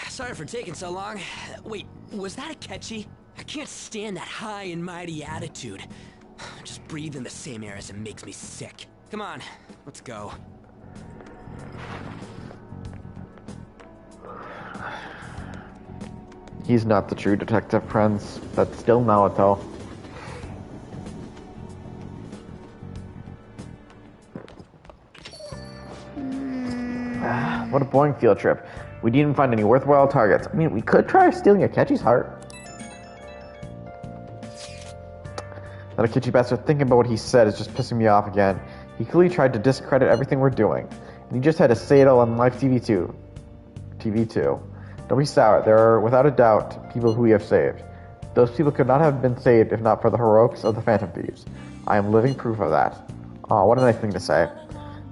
Sorry for taking so long. Wait, was that Akechi? I can't stand that high and mighty attitude. Just breathing the same air as him makes me sick. Come on, let's go. He's not the true detective, friends. That's still Naoto. What a boring field trip. We didn't find any worthwhile targets. I mean, we could try stealing Akechi's heart. That Akechi bastard thinking about what he said is just pissing me off again. He clearly tried to discredit everything we're doing. And he just had to say it all on live TV too. Don't be sour. There are, without a doubt, people who we have saved. Those people could not have been saved if not for the heroics of the Phantom Thieves. I am living proof of that. Aw, what a nice thing to say.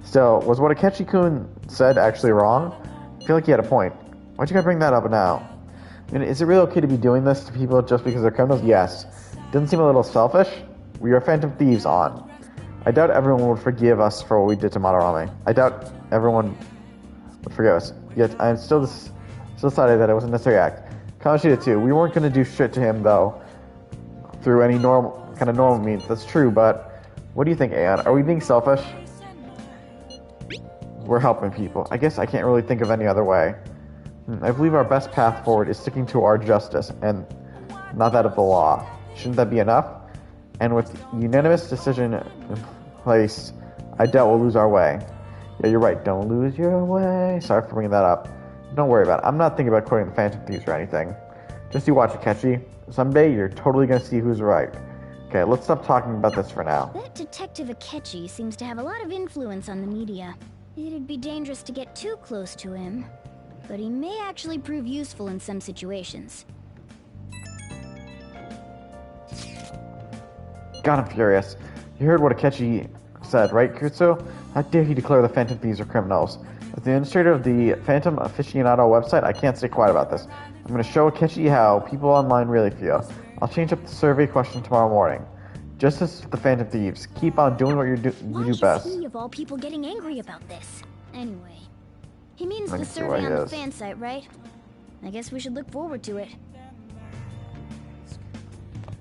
Still, was what Akechi-kun said actually wrong? I feel like he had a point. Why'd you gotta bring that up now? I mean, is it really okay to be doing this to people just because they're criminals? Yes. Doesn't seem a little selfish? We are Phantom Thieves on. I doubt everyone would forgive us for what we did to Madarame. I doubt everyone would forgive us. Yet, I am still decided that it was a necessary act. Kamoshida too. We weren't gonna do shit to him, though, through any normal means. That's true, but what do you think, Aeon? Are we being selfish? We're helping people. I guess I can't really think of any other way. I believe our best path forward is sticking to our justice, and not that of the law. Shouldn't that be enough? And with unanimous decision in place, I doubt we'll lose our way. Yeah, you're right. Don't lose your way. Sorry for bringing that up. Don't worry about it. I'm not thinking about quitting the Phantom Thieves or anything. Just you watch it, Akechi. Someday, you're totally gonna see who's right. Okay, let's stop talking about this for now. That Detective Akechi seems to have a lot of influence on the media. It'd be dangerous to get too close to him, but he may actually prove useful in some situations. God, I'm furious. You heard what Akechi said, right, Kurtsu? How dare he declare the Phantom Thieves are criminals? As the administrator of the Phantom Aficionado website, I can't stay quiet about this. I'm going to show Akechi how people online really feel. I'll change up the survey question tomorrow morning. Just as the Phantom Thieves, keep on doing what you do best. Why is he of all people getting angry about this? Anyway, he means I the can see survey why he on the is. fan site, right? I guess we should look forward to it.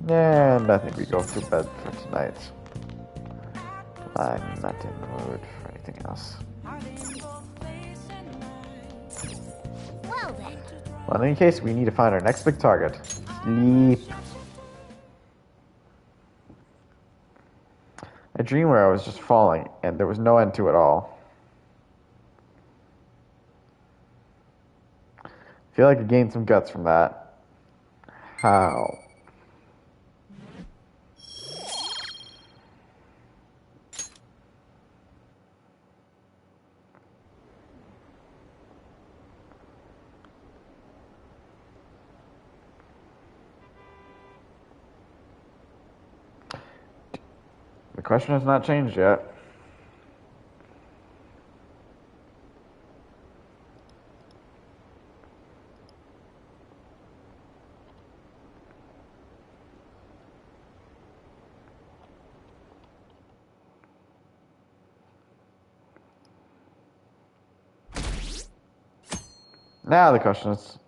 And I think we go to bed for tonight. I'm not in the mood for anything else. Well then. Well, in any case, we need to find our next big target. Sleep. A dream where I was just falling, and there was no end to it all. I feel like I gained some guts from that. How? The question has not changed yet. Now the question is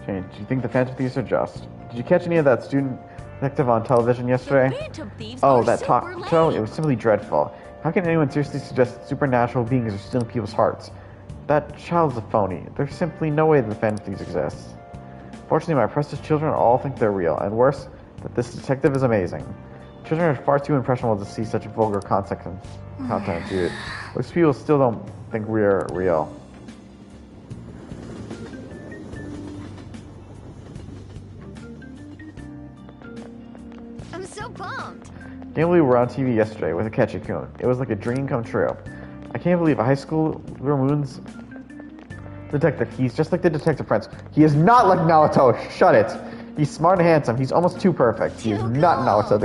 changed. Do you think the Phantom Thieves are just? Did you catch any of that student detective on television yesterday? Oh, that talk show? It was simply dreadful. How can anyone seriously suggest that supernatural beings are stealing people's hearts? That child's a phony. There's simply no way that the Phantom Thieves exist. Fortunately, my precious children all think they're real, and worse, that this detective is amazing. Children are far too impressionable to see such vulgar content, dude. Most people still don't think we're real. I'm so pumped. Can't believe we were on TV yesterday with Akechi-kun. It was like a dream come true. I can't believe a high school Moon's detective. He's just like the Detective Prince. He is not like Naoto. Shut it. He's smart and handsome. He's almost too perfect. He is not Naoto.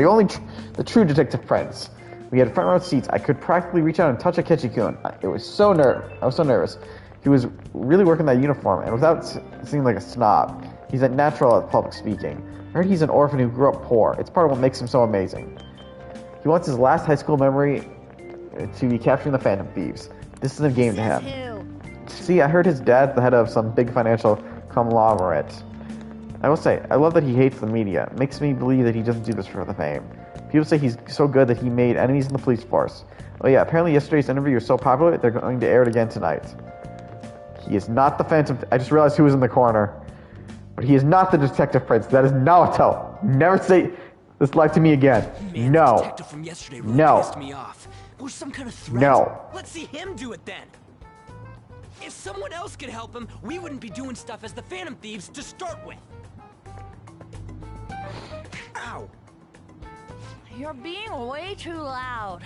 The true Detective Prince. We had front row seats. I could practically reach out and touch Akechi-kun. I was so nervous. He was really working that uniform, and without seeming like a snob, he's a natural at public speaking. I heard he's an orphan who grew up poor. It's part of what makes him so amazing. He wants his last high school memory to be capturing the Phantom Thieves. This is a game to him. See, I heard his dad's the head of some big financial conglomerate. I will say, I love that he hates the media. It makes me believe that he doesn't do this for the fame. People say he's so good that he made enemies in the police force. Oh yeah, apparently yesterday's interview was so popular, they're going to air it again tonight. He is not the Phantom... I just realized who was in the corner. But he is not the Detective Prince. That is Naoto. Never say this lie to me again. Man, no. The detective from yesterday really no. pissed me off. Was some kind of threat? No. Let's see him do it then. If someone else could help him, we wouldn't be doing stuff as the Phantom Thieves to start with. Ow. You're being way too loud.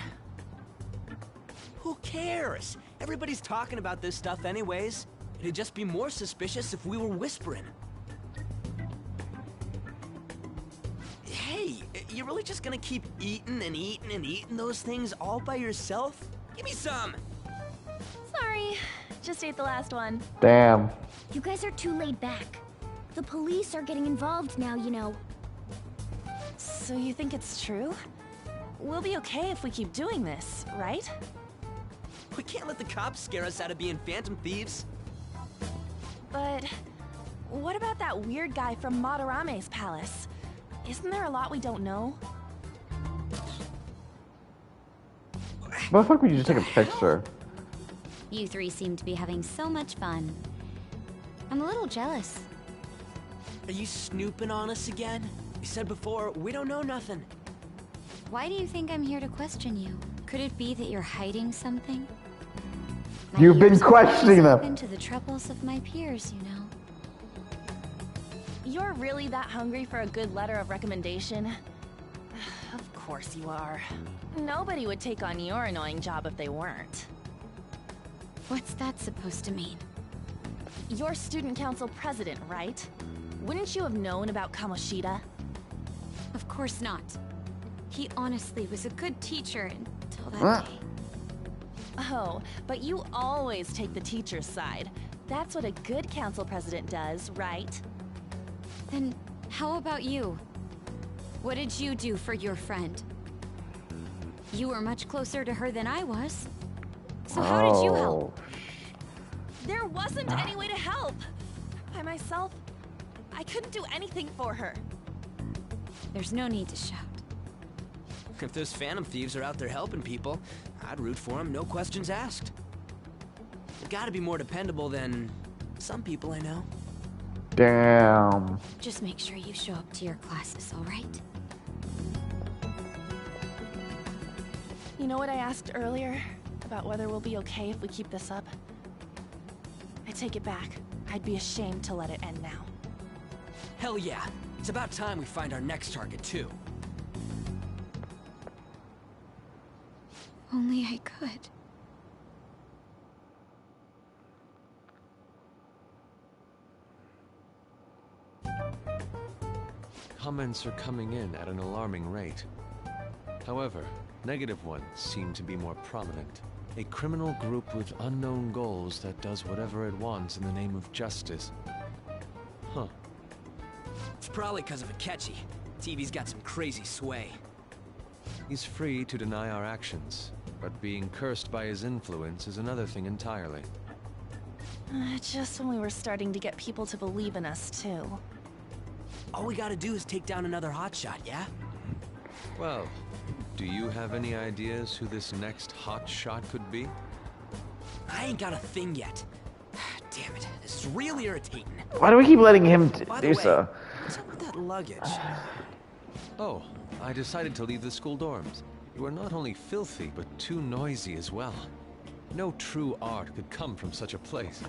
Who cares? Everybody's talking about this stuff anyways. It'd just be more suspicious if we were whispering. Hey, you really just gonna keep eating and eating and eating those things all by yourself? Give me some! Sorry, just ate the last one. Damn. You guys are too laid back. The police are getting involved now, you know. So you think it's true? We'll be okay if we keep doing this, right? We can't let the cops scare us out of being Phantom Thieves. But what about that weird guy from Madarame's palace? Isn't there a lot we don't know? Why the fuck would you just take a picture? You three seem to be having so much fun. I'm a little jealous. Are you snooping on us again? You said before, we don't know nothing. Why do you think I'm here to question you? Could it be that you're hiding something? You've been questioning them. Into the troubles of my peers, you know. You're really that hungry for a good letter of recommendation? Of course you are. Nobody would take on your annoying job if they weren't. What's that supposed to mean? You're student council president, right? Wouldn't you have known about Kamoshida? Of course not. He honestly was a good teacher until that day. Oh, but you always take the teacher's side. That's what a good council president does, right? Then how about you? What did you do for your friend? You were much closer to her than I was. So how did you help? There wasn't any way to help. By myself, I couldn't do anything for her. There's no need to shout. If those Phantom Thieves are out there helping people, I'd root for them, no questions asked. They gotta be more dependable than some people I know. Damn. Just make sure you show up to your classes, all right? You know what I asked earlier? About whether we'll be okay if we keep this up? I take it back. I'd be ashamed to let it end now. Hell yeah. It's about time we find our next target, too. Only I could. Comments are coming in at an alarming rate. However, negative ones seem to be more prominent. A criminal group with unknown goals that does whatever it wants in the name of justice. Huh. It's probably because of Akechi. TV's got some crazy sway. He's free to deny our actions, but being cursed by his influence is another thing entirely. Just when we were starting to get people to believe in us, too. All we gotta do is take down another hotshot, yeah? Well, do you have any ideas who this next hotshot could be? I ain't got a thing yet. Damn it, this is really irritating. Why do we keep letting him By do the way, so? what's up with that luggage? Oh, I decided to leave the school dorms. You are not only filthy, but too noisy as well. No true art could come from such a place.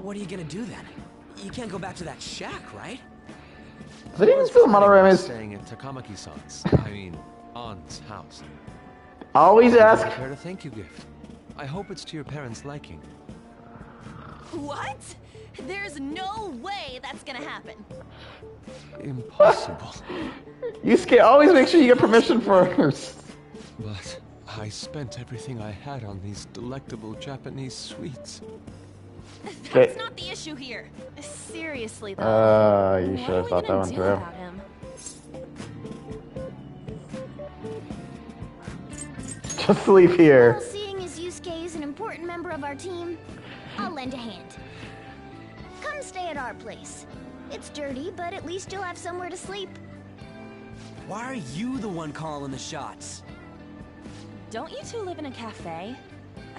What are you gonna do then? You can't go back to that shack, right? Is it even still Monorame's? Staying at Takamaki-san's, I mean, aunt's house. Always ask. Prepare a thank you gift. I hope it's to your parents' liking. What? There's no way that's gonna happen. Impossible. Yusuke, always make sure you get permission first. But I spent everything I had on these delectable Japanese sweets. That's not the issue here. Seriously, though. You should have thought that one through. Just leave here. Well, seeing as Yusuke is an important member of our team, I'll lend a hand. Come stay at our place. It's dirty, but at least you'll have somewhere to sleep. Why are you the one calling the shots? Don't you two live in a cafe?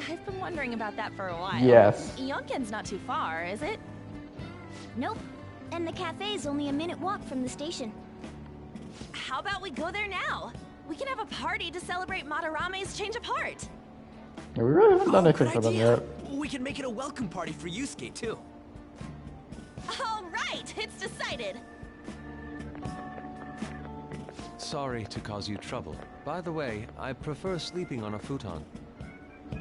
I've been wondering about that for a while. Yes. Yonken's not too far, is it? Nope. And the cafe's only a minute walk from the station. How about we go there now? We can have a party to celebrate Madarame's change of heart. Yeah, we really haven't done anything good for them idea. yet. We can make it a welcome party for Yusuke, too. All right, it's decided. Sorry to cause you trouble. By the way, I prefer sleeping on a futon.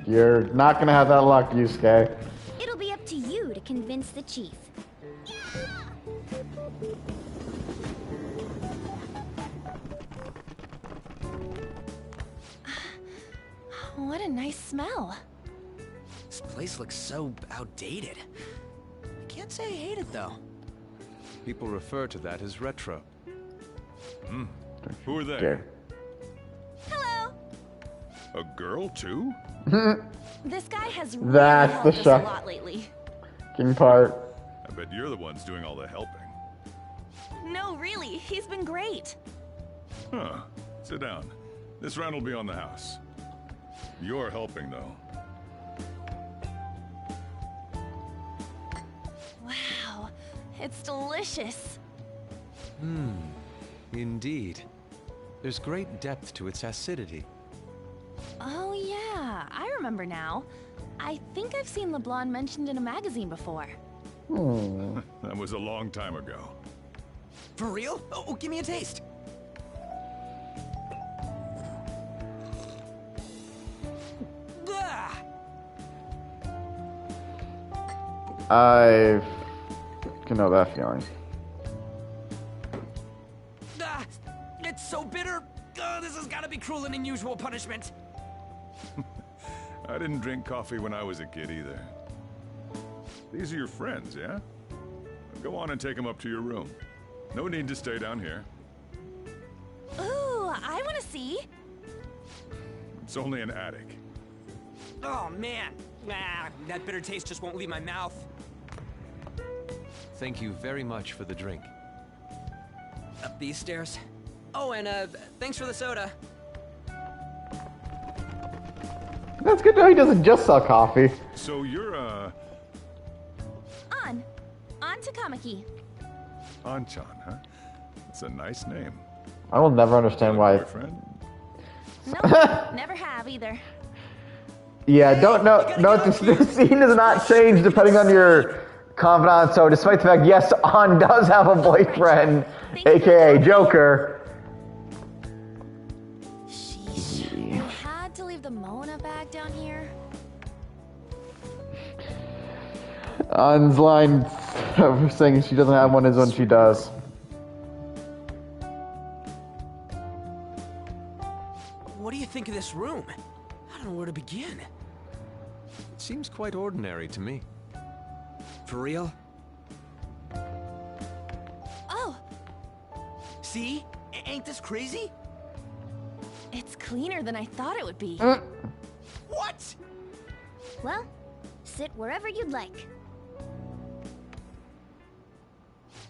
You're not gonna have that luck, Yusuke. It'll be up to you to convince the chief. What a nice smell. This place looks so outdated. I can't say I hate it, though. People refer to that as retro. Who are they? Okay. Hello. A girl, too? This guy has really That's the helped us a shock. lot lately. King part. I bet you're the ones doing all the helping. No, really, he's been great. Huh. Sit down. This round will be on the house. You're helping, though. Wow, it's delicious. Indeed. There's great depth to its acidity. Oh yeah, I remember now. I think I've seen LeBlanc mentioned in a magazine before. That was a long time ago. For real? Oh, give me a taste. Ah! I can know that feeling. Ah! It's so bitter. This has got to be cruel and unusual punishment. I didn't drink coffee when I was a kid either. These are your friends, yeah? Go on and take them up to your room. No need to stay down here. Ooh, I want to see. It's only an attic. Oh, man. That bitter taste just won't leave my mouth. Thank you very much for the drink. Up these stairs. Oh, and thanks for the soda. That's good to know he doesn't just sell coffee. So you're, On Takamaki. Anchan, huh? It's a nice name. I will never understand why. Boyfriend? Nope, never have either. Yeah, don't know. No, the scene does not change depending on your confidant. So, despite the fact, yes, An does have a boyfriend, aka Joker. Sheesh. I had to leave the Mona bag down here. An's line of saying she doesn't have one is when she does. What do you think of this room? I don't know where to begin. It seems quite ordinary to me. For real? Oh! See? Ain't this crazy? It's cleaner than I thought it would be. What? Well, sit wherever you'd like.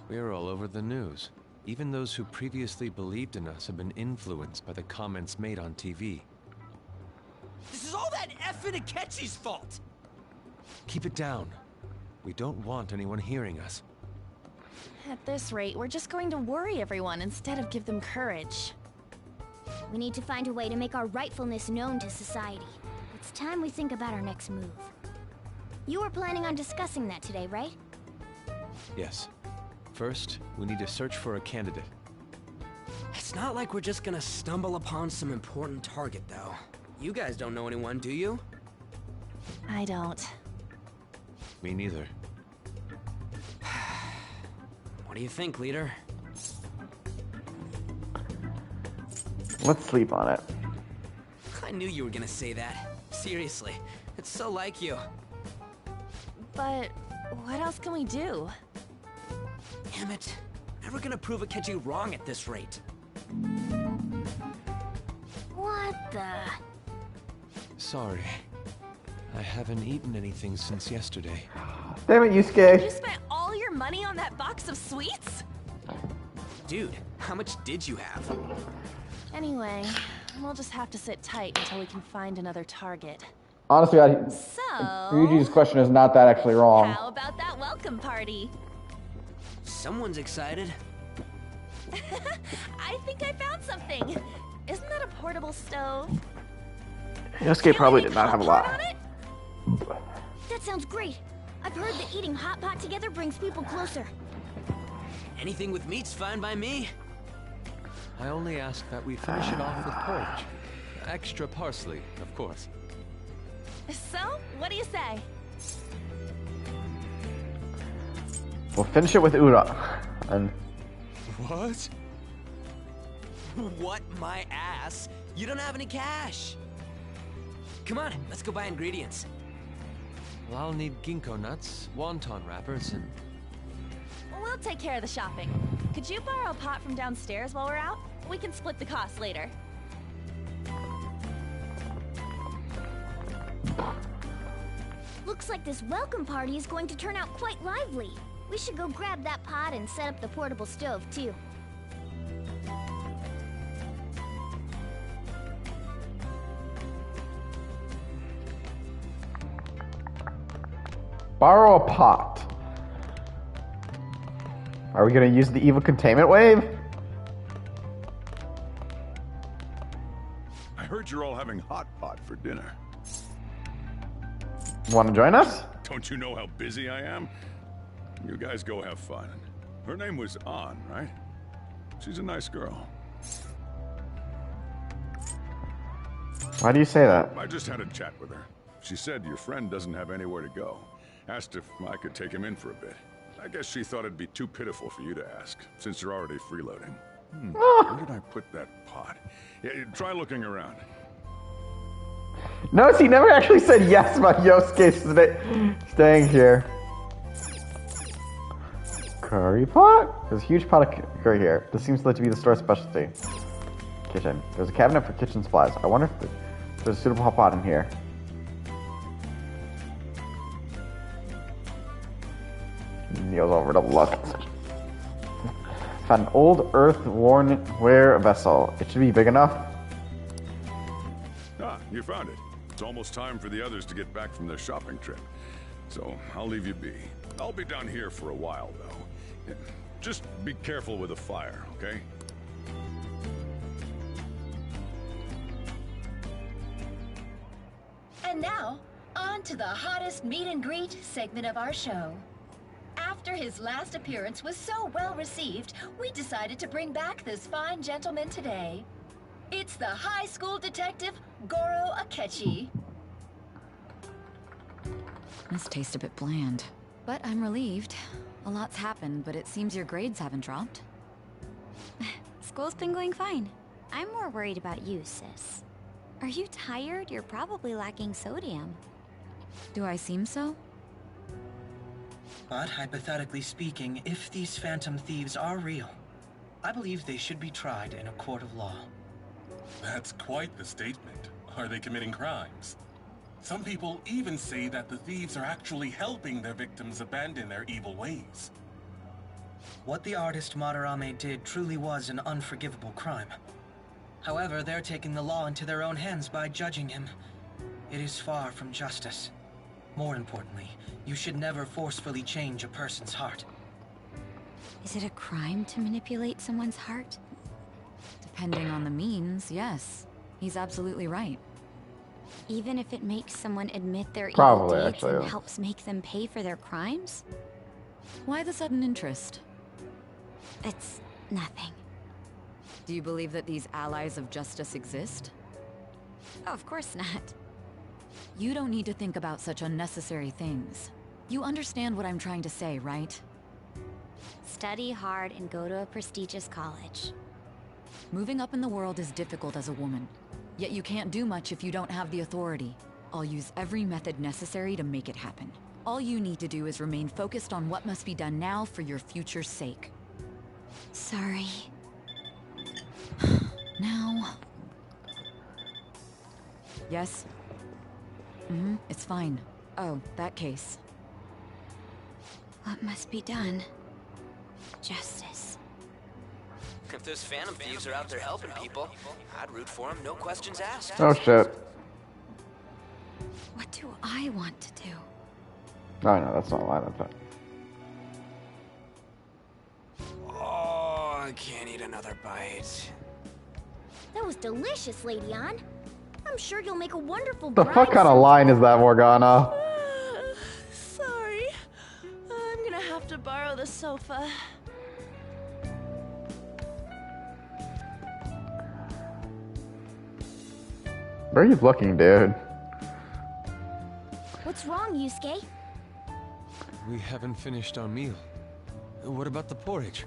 We're all over the news. Even those who previously believed in us have been influenced by the comments made on TV. This is all that effing Akechi's fault! Keep it down. We don't want anyone hearing us. At this rate, we're just going to worry everyone instead of give them courage. We need to find a way to make our rightfulness known to society. It's time we think about our next move. You were planning on discussing that today, right? Yes. First, we need to search for a candidate. It's not like we're just gonna stumble upon some important target, though. You guys don't know anyone, do you? I don't. Me neither. What do you think, leader? Let's sleep on it. I knew you were gonna say that. Seriously, it's so like you. But what else can we do? Damn it. Never gonna prove Akechi wrong at this rate. What the? Sorry. I haven't eaten anything since yesterday. Damn it, Yusuke. You spent all your money on that box of sweets? Dude, how much did you have? Anyway, we'll just have to sit tight until we can find another target. Honestly, So, Ryuji's question is not that actually wrong. how about that welcome party? Someone's excited. I think I found something. Isn't that a portable stove? Yusuke probably did not have a lot. That sounds great. I've heard that eating hot pot together brings people closer. Anything with meat's fine by me. I only ask that we finish it off with porridge. Extra parsley, of course. So, what do you say? We'll finish it with Ura. And What? What my ass? You don't have any cash. Come on, let's go buy ingredients. Well, I'll need ginkgo nuts, wonton wrappers, and... We'll take care of the shopping. Could you borrow a pot from downstairs while we're out? We can split the cost later. Looks like this welcome party is going to turn out quite lively. We should go grab that pot and set up the portable stove, too. borrow a pot. Are we gonna use the evil containment wave? I heard you're all having hot pot for dinner. Want to join us? Don't you know how busy I am? You guys go have fun. Her name was An, right? She's a nice girl. Why do you say that? I just had a chat with her. She said your friend doesn't have anywhere to go. Asked if I could take him in for a bit. I guess she thought it'd be too pitiful for you to ask, since you're already freeloading. Where did I put that pot? Yeah, try looking around. Notice he never actually said yes about Yosuke staying here. Curry pot? There's a huge pot of curry here. This seems to be the store's specialty. Kitchen. There's a cabinet for kitchen supplies. I wonder if there's a suitable pot in here. Kneels over to look. Found an old earth-worn vessel. It should be big enough. Ah, you found it. It's almost time for the others to get back from their shopping trip. So, I'll leave you be. I'll be down here for a while, though. Just be careful with the fire, okay? And now, on to the hottest meet and greet segment of our show. After his last appearance was so well received, we decided to bring back this fine gentleman today. It's the high school detective, Goro Akechi. This tastes a bit bland, but I'm relieved. A lot's happened, but it seems your grades haven't dropped. School's been going fine. I'm more worried about you, sis. Are you tired? You're probably lacking sodium. Do I seem so? But hypothetically speaking, if these phantom thieves are real, I believe they should be tried in a court of law. That's quite the statement. Are they committing crimes? Some people even say that the thieves are actually helping their victims abandon their evil ways. What the artist Madarame did truly was an unforgivable crime. However, they're taking the law into their own hands by judging him. It is far from justice. More importantly, you should never forcefully change a person's heart. Is it a crime to manipulate someone's heart? Depending on the means, yes. He's absolutely right. Even if it makes someone admit their Probably, evil deeds and actually. helps make them pay for their crimes? Why the sudden interest? It's nothing. Do you believe that these allies of justice exist? Oh, of course not. You don't need to think about such unnecessary things. You understand what I'm trying to say, right? Study hard and go to a prestigious college. Moving up in the world is difficult as a woman. Yet you can't do much if you don't have the authority. I'll use every method necessary to make it happen. All you need to do is remain focused on what must be done now for your future's sake. Sorry. Now... Yes? It's fine. Oh, that case. What must be done? Justice. If those phantom thieves are out there helping people, I'd root for them, no questions asked. Oh shit. What do I want to do? Oh no, that's not a lie, that's not. Oh, I can't eat another bite. That was delicious, Lady Ann. I'm sure you'll make a wonderful The bride. fuck kind of line is that, Morgana? Sorry. I'm gonna have to borrow the sofa. Where are you looking, dude? What's wrong, Yusuke? We haven't finished our meal. What about the porridge?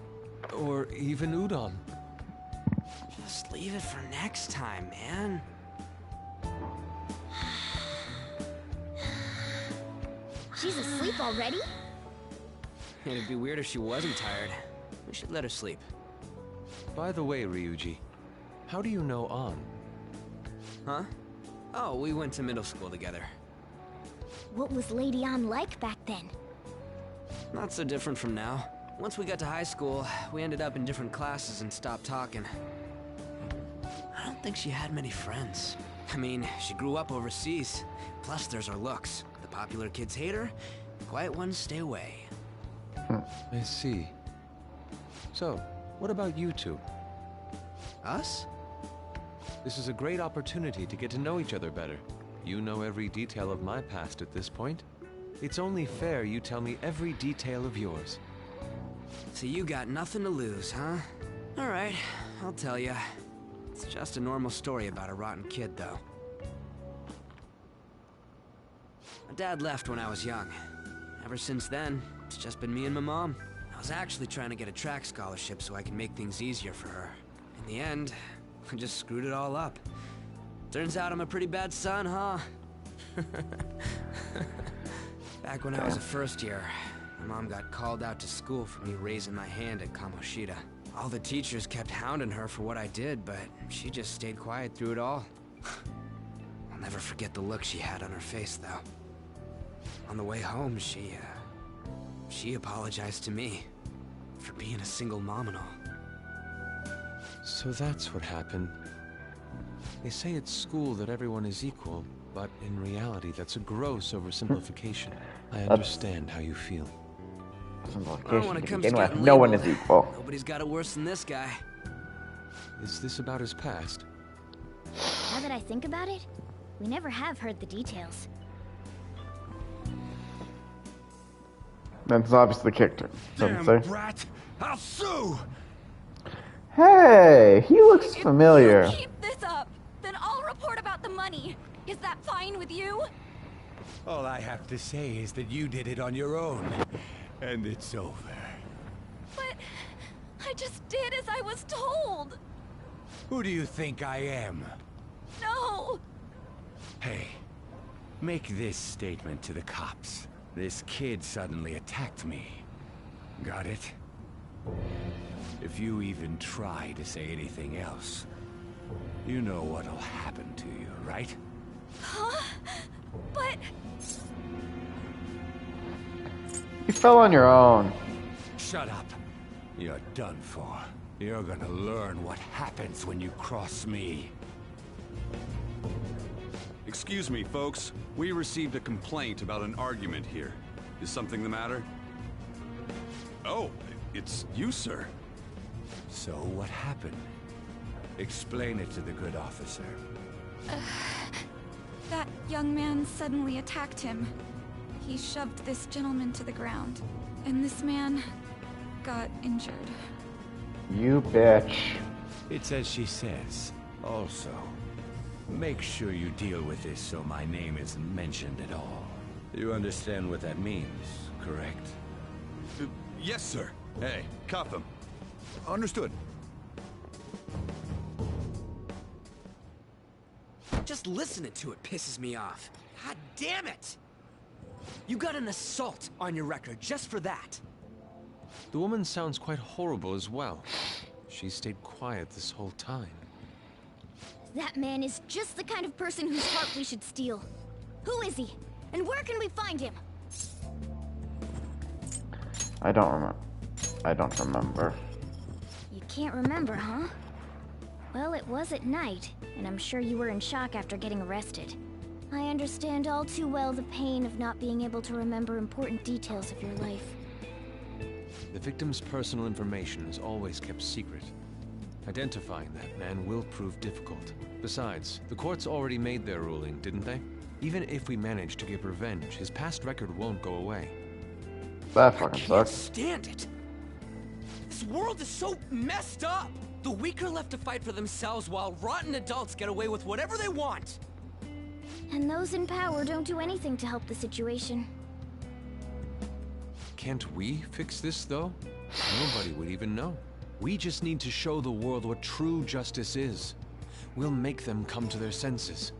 Or even udon? Just leave it for next time, man. She's asleep already? It'd be weird if she wasn't tired. We should let her sleep. By the way, Ryuji, how do you know An? Huh? Oh, we went to middle school together. What was Lady Ann like back then? Not so different from now. Once we got to high school, we ended up in different classes and stopped talking. I don't think she had many friends. I mean, she grew up overseas. Plus, there's her looks. The popular kids hate her. The quiet ones stay away. I see. So, what about you two? Us? This is a great opportunity to get to know each other better. You know every detail of my past at this point. It's only fair you tell me every detail of yours. So you got nothing to lose, huh? Alright, I'll tell you. It's just a normal story about a rotten kid, though. My dad left when I was young. Ever since then, it's just been me and my mom. I was actually trying to get a track scholarship so I can make things easier for her. In the end, I just screwed it all up. Turns out I'm a pretty bad son, huh? Back when I was a first year, my mom got called out to school for me raising my hand at Kamoshida. All the teachers kept hounding her for what I did, but she just stayed quiet through it all. I'll never forget the look she had on her face, though. On the way home, she apologized to me for being a single mom and all. So that's what happened. They say at school that everyone is equal, but in reality that's a gross oversimplification. I understand how you feel. Well, when it comes to getting no one labeled, is equal. Nobody's got it worse than this guy. Is this about his past? Now that I think about it, we never have heard the details. That's obviously kicked her. Damn brat! I'll sue! Hey, he looks familiar. If you keep this up, then I'll report about the money. Is that fine with you? All I have to say is that you did it on your own. And it's over. But I just did as I was told. Who do you think I am? No! Hey, make this statement to the cops. This kid suddenly attacked me. Got it? If you even try to say anything else, you know what'll happen to you, right? Huh? But... You fell on your own. Shut up. You're done for. You're gonna learn what happens when you cross me. Excuse me, folks. We received a complaint about an argument here. Is something the matter? Oh, it's you, sir. So what happened? Explain it to the good officer. That young man suddenly attacked him. He shoved this gentleman to the ground, and this man got injured. You bitch. It's as she says. Also, make sure you deal with this so my name isn't mentioned at all. You understand what that means, correct? Yes, sir. Hey, cuff him. Understood. Just listening to it pisses me off. God damn it! You got an assault on your record just for that. The woman sounds quite horrible as well. She stayed quiet this whole time. That man is just the kind of person whose heart we should steal. Who is he? And where can we find him? I don't remember. You can't remember, huh? Well, it was at night, and I'm sure you were in shock after getting arrested. I understand all too well the pain of not being able to remember important details of your life. The victim's personal information is always kept secret. Identifying that man will prove difficult. Besides, the courts already made their ruling, didn't they? Even if we manage to get revenge, his past record won't go away. That fucking Can't sucks. stand it. This world is so messed up. The weak are left to fight for themselves while rotten adults get away with whatever they want. And those in power don't do anything to help the situation. Can't we fix this, though? Nobody would even know. We just need to show the world what true justice is. We'll make them come to their senses.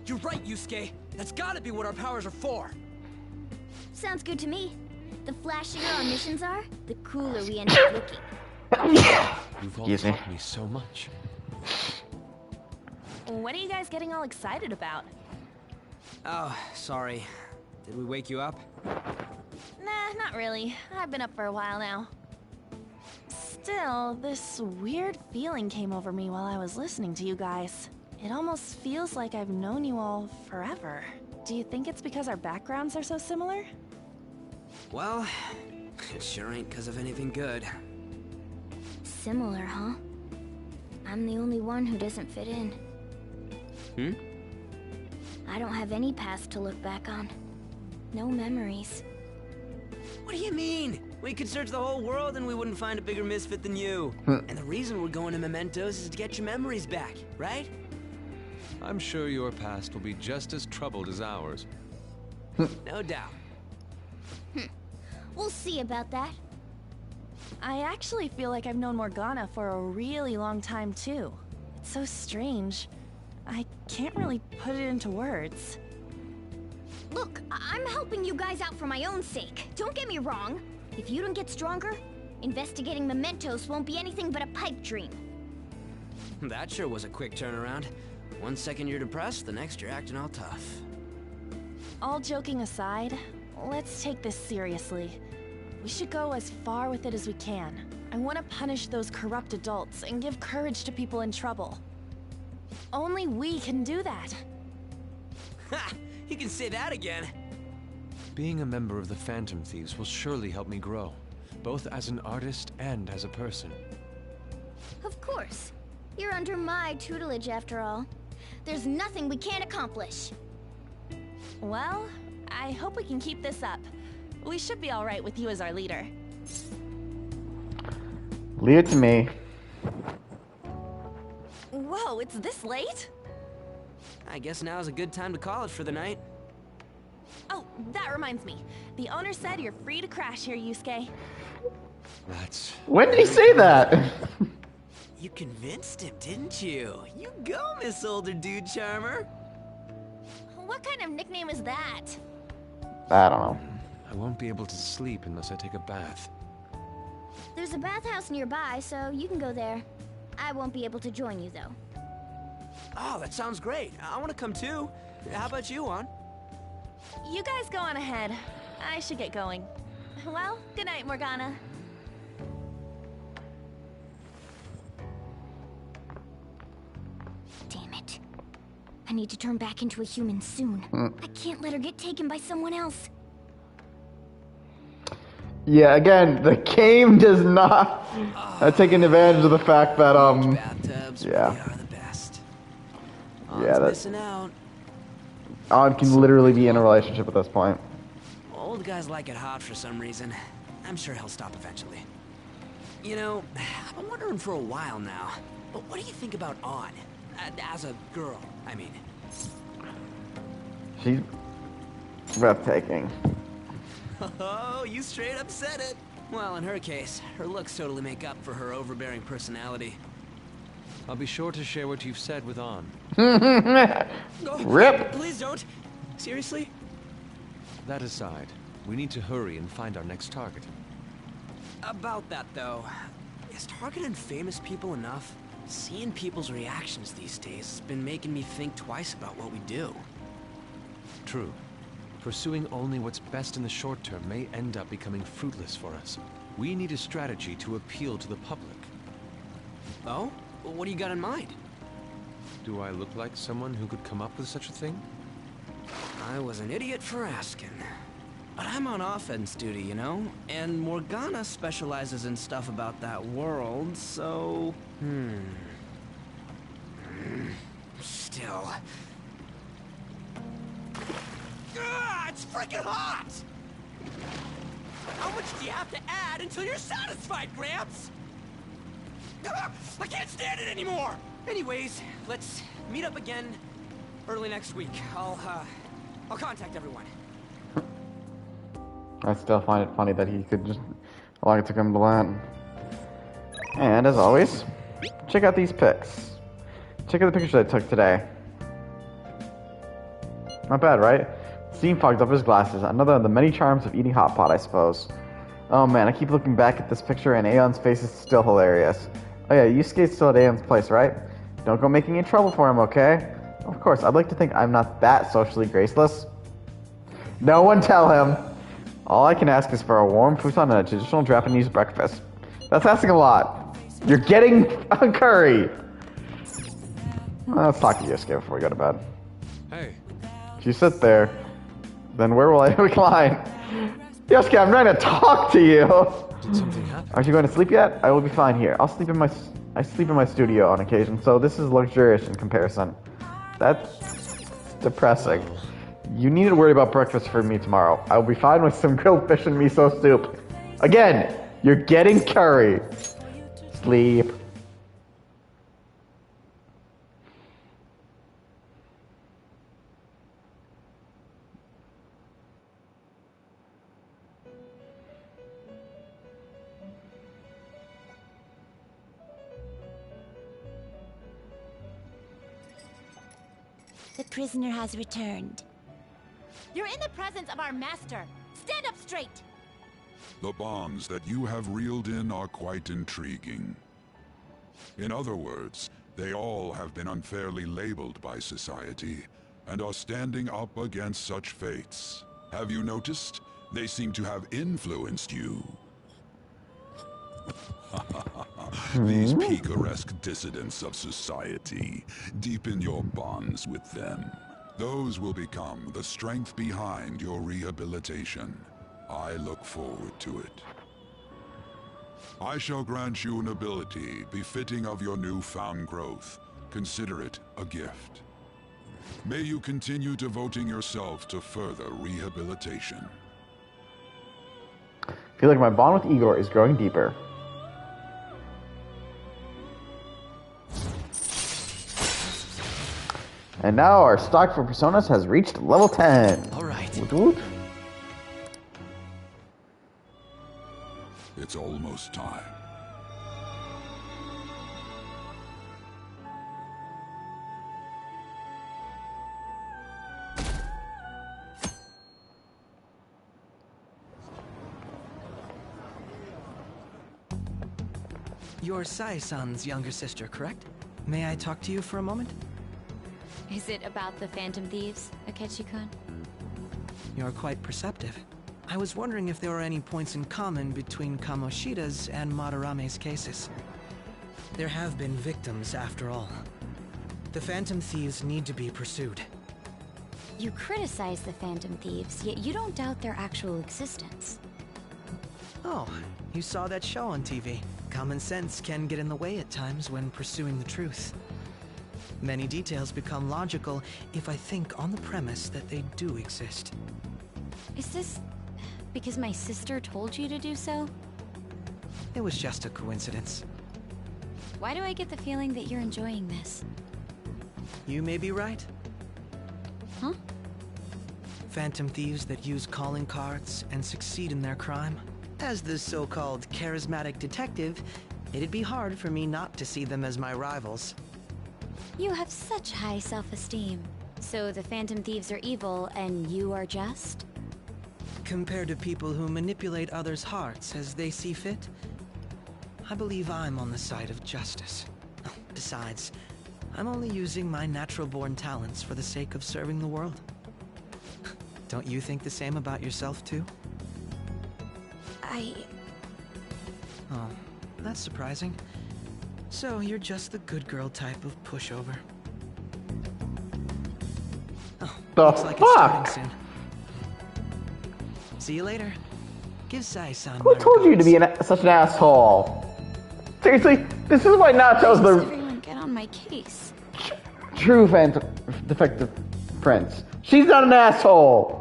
You're right, Yusuke. That's gotta be what our powers are for. Sounds good to me. The flashier our missions are, the cooler we end up looking. You've all taught me so much. What are you guys getting all excited about? Oh, sorry. Did we wake you up? Nah, not really. I've been up for a while now. Still, this weird feeling came over me while I was listening to you guys. It almost feels like I've known you all forever. Do you think it's because our backgrounds are so similar? Well, it sure ain't because of anything good. Similar, huh? I'm the only one who doesn't fit in. I don't have any past to look back on. No memories. What do you mean? We could search the whole world and we wouldn't find a bigger misfit than you. And the reason we're going to Mementos is to get your memories back, right? I'm sure your past will be just as troubled as ours. No doubt. We'll see about that. I actually feel like I've known Morgana for a really long time, too. It's so strange. I can't really put it into words. Look, I'm helping you guys out for my own sake. Don't get me wrong. If you don't get stronger, investigating mementos won't be anything but a pipe dream. That sure was a quick turnaround. 1 second you're depressed, the next you're acting all tough. All joking aside, let's take this seriously. We should go as far with it as we can. I want to punish those corrupt adults and give courage to people in trouble. Only we can do that. Ha! You can say that again. Being a member of the Phantom Thieves will surely help me grow, both as an artist and as a person. Of course. You're under my tutelage after all. There's nothing we can't accomplish. Well, I hope we can keep this up. We should be all right with you as our leader. Leave it to me. Whoa, it's this late? I guess now's a good time to call it for the night. Oh, that reminds me. The owner said you're free to crash here, Yusuke. That's... When did he say that? You convinced him, didn't you? You go, Miss Older Dude Charmer. What kind of nickname is that? I don't know. I won't be able to sleep unless I take a bath. There's a bathhouse nearby, so you can go there. I won't be able to join you, though. Oh, that sounds great. I want to come too. How about you, Ann? You guys go on ahead. I should get going. Well, good night, Morgana. Damn it. I need to turn back into a human soon. I can't let her get taken by someone else. Yeah, again, the game does not taking advantage of the fact that Bathtubs yeah, really are the best. yeah, that's missing out. Odd can literally be in a relationship at this point. Old guys like it hot for some reason. I'm sure he'll stop eventually. You know, I've been wondering for a while now, but what do you think about Ann? As a girl, I mean. She's breathtaking. Oh, you straight up said it. Well, in her case, her looks totally make up for her overbearing personality. I'll be sure to share what you've said with Ann. Rip! Please don't. Seriously? That aside, we need to hurry and find our next target. About that, though, is targeting famous people enough? Seeing people's reactions these days has been making me think twice about what we do. True. Pursuing only what's best in the short term may end up becoming fruitless for us. We need a strategy to appeal to the public. Oh? What do you got in mind? Do I look like someone who could come up with such a thing? I was an idiot for asking. But I'm on offense duty, you know? And Morgana specializes in stuff about that world, so... Still... it's freaking hot! How much do you have to add until you're satisfied, Gramps? I can't stand it anymore! Anyways, let's meet up again early next week. I'll contact everyone. I still find it funny that he could just allow it to come to land. And as always, check out these pics. Check out the pictures I took today. Not bad, right? Steam fogged up his glasses. Another of the many charms of eating hot pot, I suppose. Oh man, I keep looking back at this picture and Aeon's face is still hilarious. Oh yeah, Yusuke's still at Aeon's place, right? Don't go making any trouble for him, okay? Of course, I'd like to think I'm not that socially graceless. No one tell him! All I can ask is for a warm futon and a traditional Japanese breakfast. That's asking a lot. You're getting a curry! Let's talk to Yusuke before we go to bed. Hey. If you sit there, then where will I recline? Yusuke, I'm trying to talk to you! Did something happen? Aren't you going to sleep yet? I will be fine here. I sleep in my studio on occasion, so this is luxurious in comparison. That's depressing. You need to worry about breakfast for me tomorrow. I will be fine with some grilled fish and miso soup. Again, you're getting curry. Sleep. The prisoner has returned. You're in the presence of our master. Stand up straight! The bonds that you have reeled in are quite intriguing. In other words, they all have been unfairly labeled by society, and are standing up against such fates. Have you noticed? They seem to have influenced you. These picaresque dissidents of society, deepen your bonds with them. Those will become the strength behind your rehabilitation. I look forward to it. I shall grant you an ability befitting of your newfound growth. Consider it a gift. May you continue devoting yourself to further rehabilitation. I feel like my bond with Igor is growing deeper. And now our stock for personas has reached level 10. All right. Woot woot. It's almost time. You're Sai-san's younger sister, correct? May I talk to you for a moment? Is it about the Phantom Thieves, Akechi-kun? You're quite perceptive. I was wondering if there were any points in common between Kamoshida's and Madarame's cases. There have been victims, after all. The Phantom Thieves need to be pursued. You criticize the Phantom Thieves, yet you don't doubt their actual existence. Oh, you saw that show on TV. Common sense can get in the way at times when pursuing the truth. Many details become logical if I think on the premise that they do exist. Is this because my sister told you to do so? It was just a coincidence. Why do I get the feeling that you're enjoying this? You may be right. Huh? Phantom thieves that use calling cards and succeed in their crime. As the so-called charismatic detective, it'd be hard for me not to see them as my rivals. You have such high self-esteem. So the Phantom Thieves are evil and you are just? Compared to people who manipulate others' hearts as they see fit, I believe I'm on the side of justice. Besides, I'm only using my natural-born talents for the sake of serving the world. Don't you think the same about yourself, too? Oh, that's surprising. So you're just the good girl type of pushover. Oh, looks like it's starting soon. See you later. Give Sai-san Who told you to be such an asshole? Seriously, this is why Nachos the Everyone get on my case. true Phantom defective prince. She's not an asshole.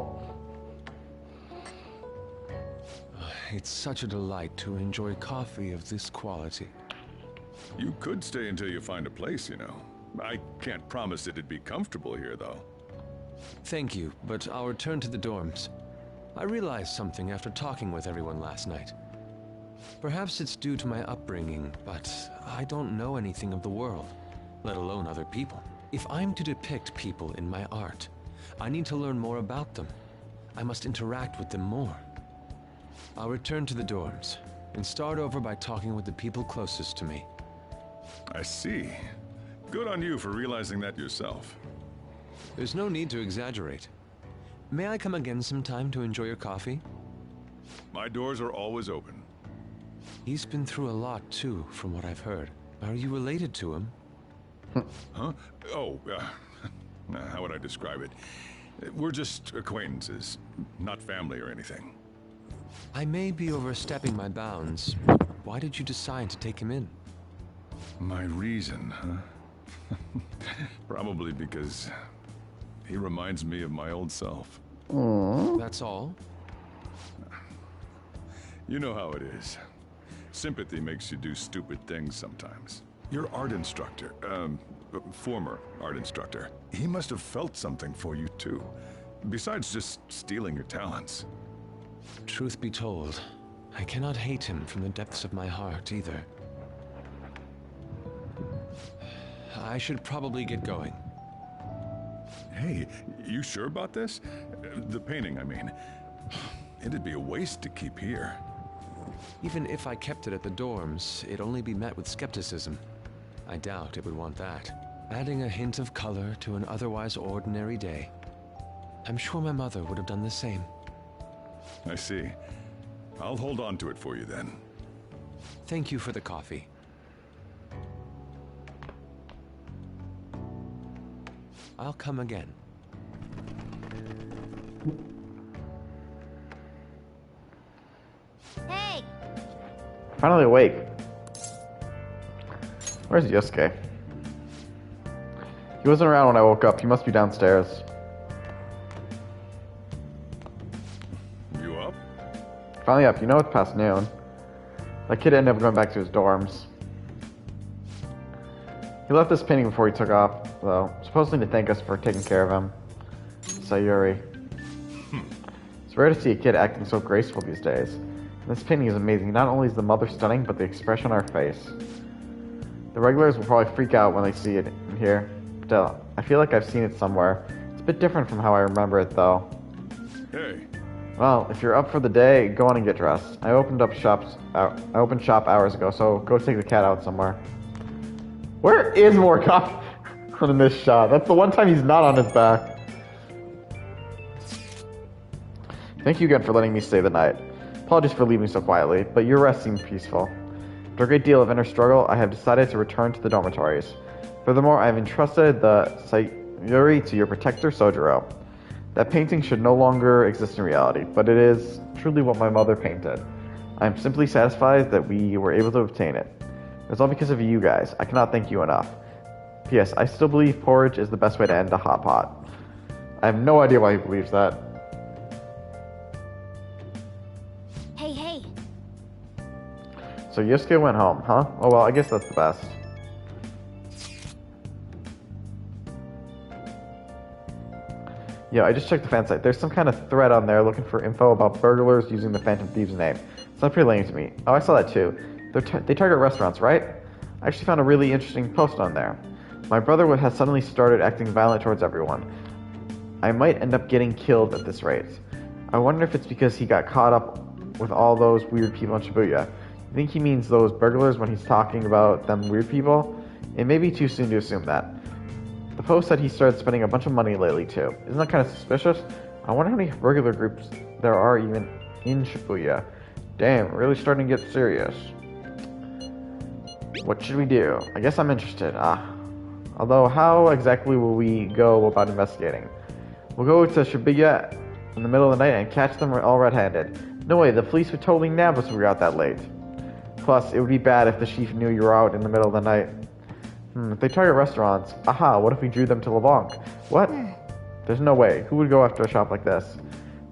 It's such a delight to enjoy coffee of this quality. You could stay until you find a place, you know. I can't promise it'd be comfortable here, though. Thank you, but I'll return to the dorms. I realized something after talking with everyone last night. Perhaps it's due to my upbringing, but I don't know anything of the world, let alone other people. If I'm to depict people in my art, I need to learn more about them. I must interact with them more. I'll return to the dorms, and start over by talking with the people closest to me. I see. Good on you for realizing that yourself. There's no need to exaggerate. May I come again sometime to enjoy your coffee? My doors are always open. He's been through a lot, too, from what I've heard. Are you related to him? Huh? Oh, how would I describe it? We're just acquaintances, not family or anything. I may be overstepping my bounds, but why did you decide to take him in? My reason, huh? Probably because he reminds me of my old self. That's all? You know how it is. Sympathy makes you do stupid things sometimes. Your art instructor, former art instructor, he must have felt something for you too. Besides just stealing your talents. Truth be told, I cannot hate him from the depths of my heart either. I should probably get going. Hey, you sure about this? The painting, I mean. It'd be a waste to keep here. Even if I kept it at the dorms, it'd only be met with skepticism. I doubt it would want that. Adding a hint of color to an otherwise ordinary day. I'm sure my mother would have done the same. I see. I'll hold on to it for you then. Thank you for the coffee. I'll come again. Hey! Finally awake. Where's Yosuke? He wasn't around when I woke up. He must be downstairs. You up? Finally up. You know it's past noon. That kid ended up going back to his dorms. He left this painting before he took off, though, supposedly to thank us for taking care of him. Sayuri. It's rare to see a kid acting so graceful these days. And this painting is amazing. Not only is the mother stunning, but the expression on her face. The regulars will probably freak out when they see it in here. Still, I feel like I've seen it somewhere. It's a bit different from how I remember it, though. Hey. Well, if you're up for the day, go on and get dressed. I opened shop hours ago, so go take the cat out somewhere. Where is Morikawa in this shot? That's the one time he's not on his back. Thank you again for letting me stay the night. Apologies for leaving so quietly, but your rest seemed peaceful. After a great deal of inner struggle, I have decided to return to the dormitories. Furthermore, I have entrusted the Sayuri to your protector, Sojiro. That painting should no longer exist in reality, but it is truly what my mother painted. I am simply satisfied that we were able to obtain it. It was all because of you guys. I cannot thank you enough. P.S. I still believe porridge is the best way to end a hot pot. I have no idea why he believes that. Hey. So Yosuke went home, huh? Oh well, I guess that's the best. Yeah, I just checked the fan site. There's some kind of thread on there looking for info about burglars using the Phantom Thieves name. Sounds pretty lame to me. Oh, I saw that too. They target restaurants, right? I actually found a really interesting post on there. My brother has suddenly started acting violent towards everyone. I might end up getting killed at this rate. I wonder if it's because he got caught up with all those weird people in Shibuya. You think he means those burglars when he's talking about them weird people? It may be too soon to assume that. The post said he started spending a bunch of money lately too. Isn't that kind of suspicious? I wonder how many regular groups there are even in Shibuya. Damn, really starting to get serious. What should we do? I guess I'm interested. Although, how exactly will we go about investigating? We'll go to Shibuya in the middle of the night and catch them all red-handed. No way, the police would totally nab us if we were out that late. Plus, it would be bad if the chief knew you were out in the middle of the night. If they target restaurants, what if we drew them to LeBlanc? What? There's no way. Who would go after a shop like this?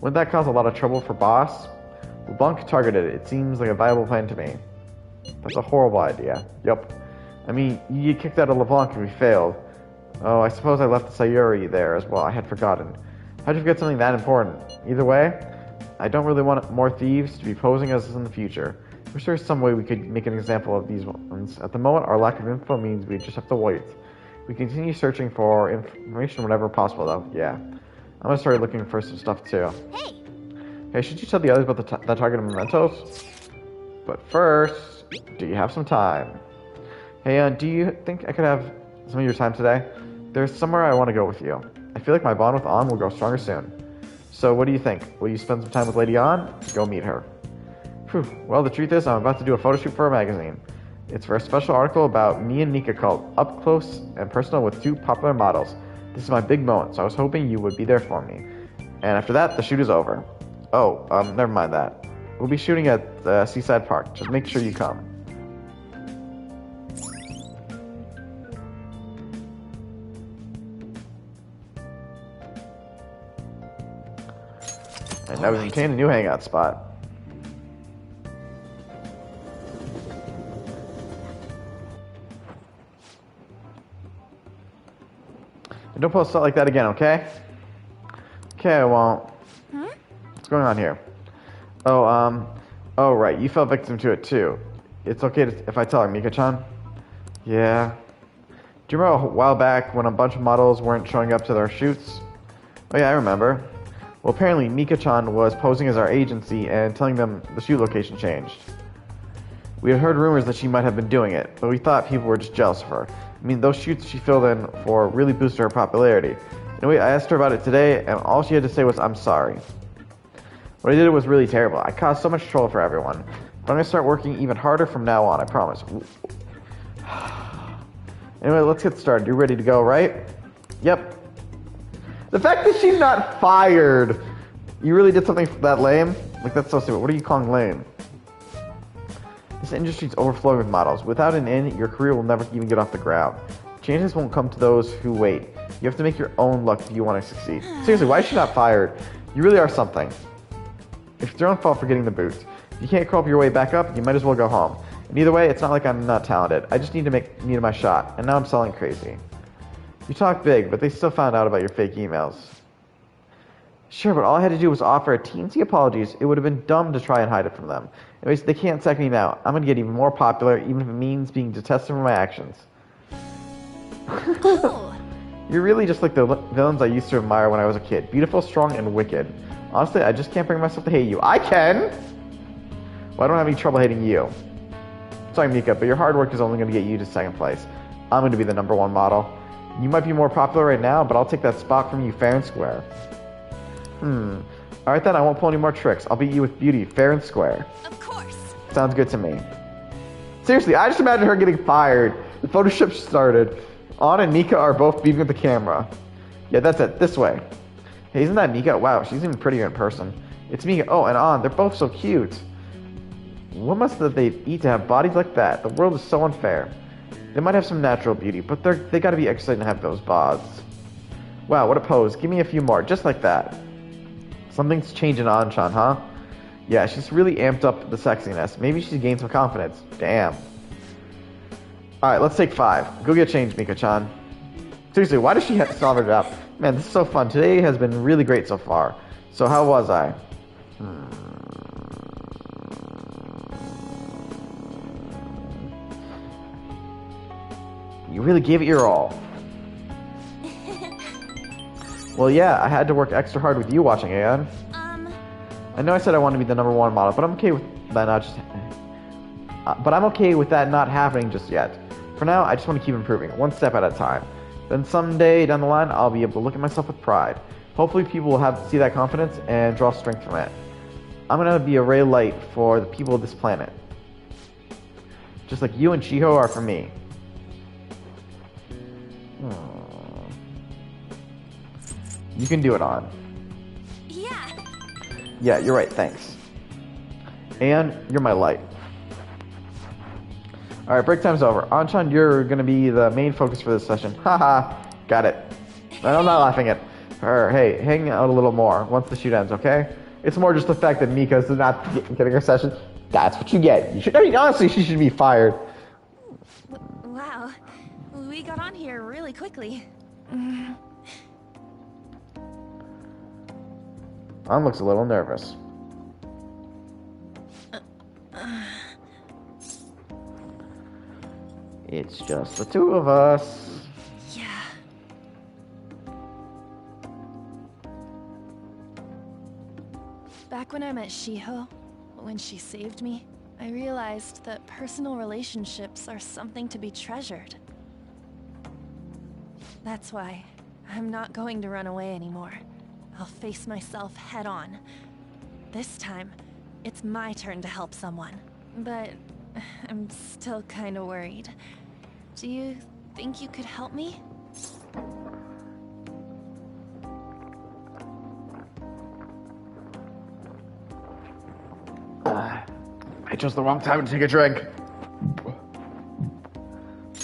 Wouldn't that cause a lot of trouble for Boss? LeBlanc targeted it. It seems like a viable plan to me. That's a horrible idea. Yup. I mean, you get kicked out of LeBlanc if we failed. Oh, I suppose I left the Sayuri there as well. I had forgotten. How'd you forget something that important? Either way, I don't really want more thieves to be posing as us in the future. I wish there was some way we could make an example of these ones. At the moment, our lack of info means we just have to wait. We continue searching for information whenever possible, though. Yeah. I'm gonna start looking for some stuff, too. Hey, should you tell the others about the target of mementos? But first, do you have some time? Hey, do you think I could have some of your time today? There's somewhere I want to go with you. I feel like my bond with An will grow stronger soon. So what do you think? Will you spend some time with Lady An? Go meet her. Phew. Well, the truth is, I'm about to do a photo shoot for a magazine. It's for a special article about me and Nika called Up Close and Personal with two popular models. This is my big moment, so I was hoping you would be there for me. And after that, the shoot is over. Oh, never mind that. We'll be shooting at Seaside Park. Just make sure you come. And now we obtained a new hangout spot. And don't post stuff like that again, okay? Okay, I won't. What's going on here? Oh, right, you fell victim to it too. It's okay if I tell her, Mika-chan? Yeah. Do you remember a while back when a bunch of models weren't showing up to their shoots? Oh yeah, I remember. Well, apparently Mika-chan was posing as our agency and telling them the shoot location changed. We had heard rumors that she might have been doing it, but we thought people were just jealous of her. I mean, those shoots she filled in for really boosted her popularity. Anyway, I asked her about it today, and all she had to say was, "I'm sorry." What I did was really terrible. I caused so much trouble for everyone. But I'm going to start working even harder from now on, I promise. Anyway, let's get started. You ready to go, right? Yep. The fact that she's not fired. You really did something that lame? Like, that's so stupid. What are you calling lame? This industry's overflowing with models. Without an in, your career will never even get off the ground. Changes won't come to those who wait. You have to make your own luck if you want to succeed. Seriously, why is she not fired? You really are something. It's your own fault for getting the boots. If you can't crawl your way back up, you might as well go home. And either way, it's not like I'm not talented. I just need to make my shot. And now I'm selling crazy. You talk big, but they still found out about your fake emails. Sure, but all I had to do was offer a teensy apologies. It would have been dumb to try and hide it from them. Anyways, they can't sack me now. I'm going to get even more popular, even if it means being detested for my actions. You're really just like the villains I used to admire when I was a kid. Beautiful, strong, and wicked. Honestly, I just can't bring myself to hate you. I can! Well, I don't have any trouble hating you. Sorry, Mika, but your hard work is only going to get you to second place. I'm going to be the #1 model. You might be more popular right now, but I'll take that spot from you fair and square. Alright then, I won't pull any more tricks. I'll beat you with beauty, fair and square. Of course. Sounds good to me. Seriously, I just imagine her getting fired. The photo shoot started. An and Mika are both beating with the camera. Yeah, that's it. This way. Hey, isn't that Mika? Wow, she's even prettier in person. It's Mika. Oh, and An. They're both so cute. What must they eat to have bodies like that? The world is so unfair. They might have some natural beauty, but they gotta be exciting to have those bods. Wow, what a pose. Give me a few more, just like that. Something's changing An-chan, huh? Yeah, she's really amped up the sexiness. Maybe she's gained some confidence. Damn. Alright, let's take 5. Go get changed, Mika-chan. Seriously, why does she still have her job? Man, this is so fun. Today has been really great so far. So how was I? You really gave it your all. Well, yeah, I had to work extra hard with you watching, Aeon. I know I said I wanted to be the #1 model, but I'm okay with that not happening just yet. For now, I just want to keep improving, one step at a time. Then someday down the line, I'll be able to look at myself with pride. Hopefully people will see that confidence and draw strength from it. I'm going to be a ray of light for the people of this planet. Just like you and Shiho are for me. You can do it, An. Yeah. Yeah, you're right, thanks. And you're my light. Alright, break time's over. An-chan, you're gonna be the main focus for this session. Haha, got it. I'm not laughing at her. Hey, hang out a little more once the shoot ends, okay? It's more just the fact that Mika's not getting her session. That's what you get. Honestly, she should be fired. Wow. We got on here really quickly. An looks a little nervous. It's just the two of us. Yeah. Back when I met Shiho, when she saved me, I realized that personal relationships are something to be treasured. That's why I'm not going to run away anymore. I'll face myself head on. This time, it's my turn to help someone. But I'm still kinda worried. Do you think you could help me? I chose the wrong time to take a drink.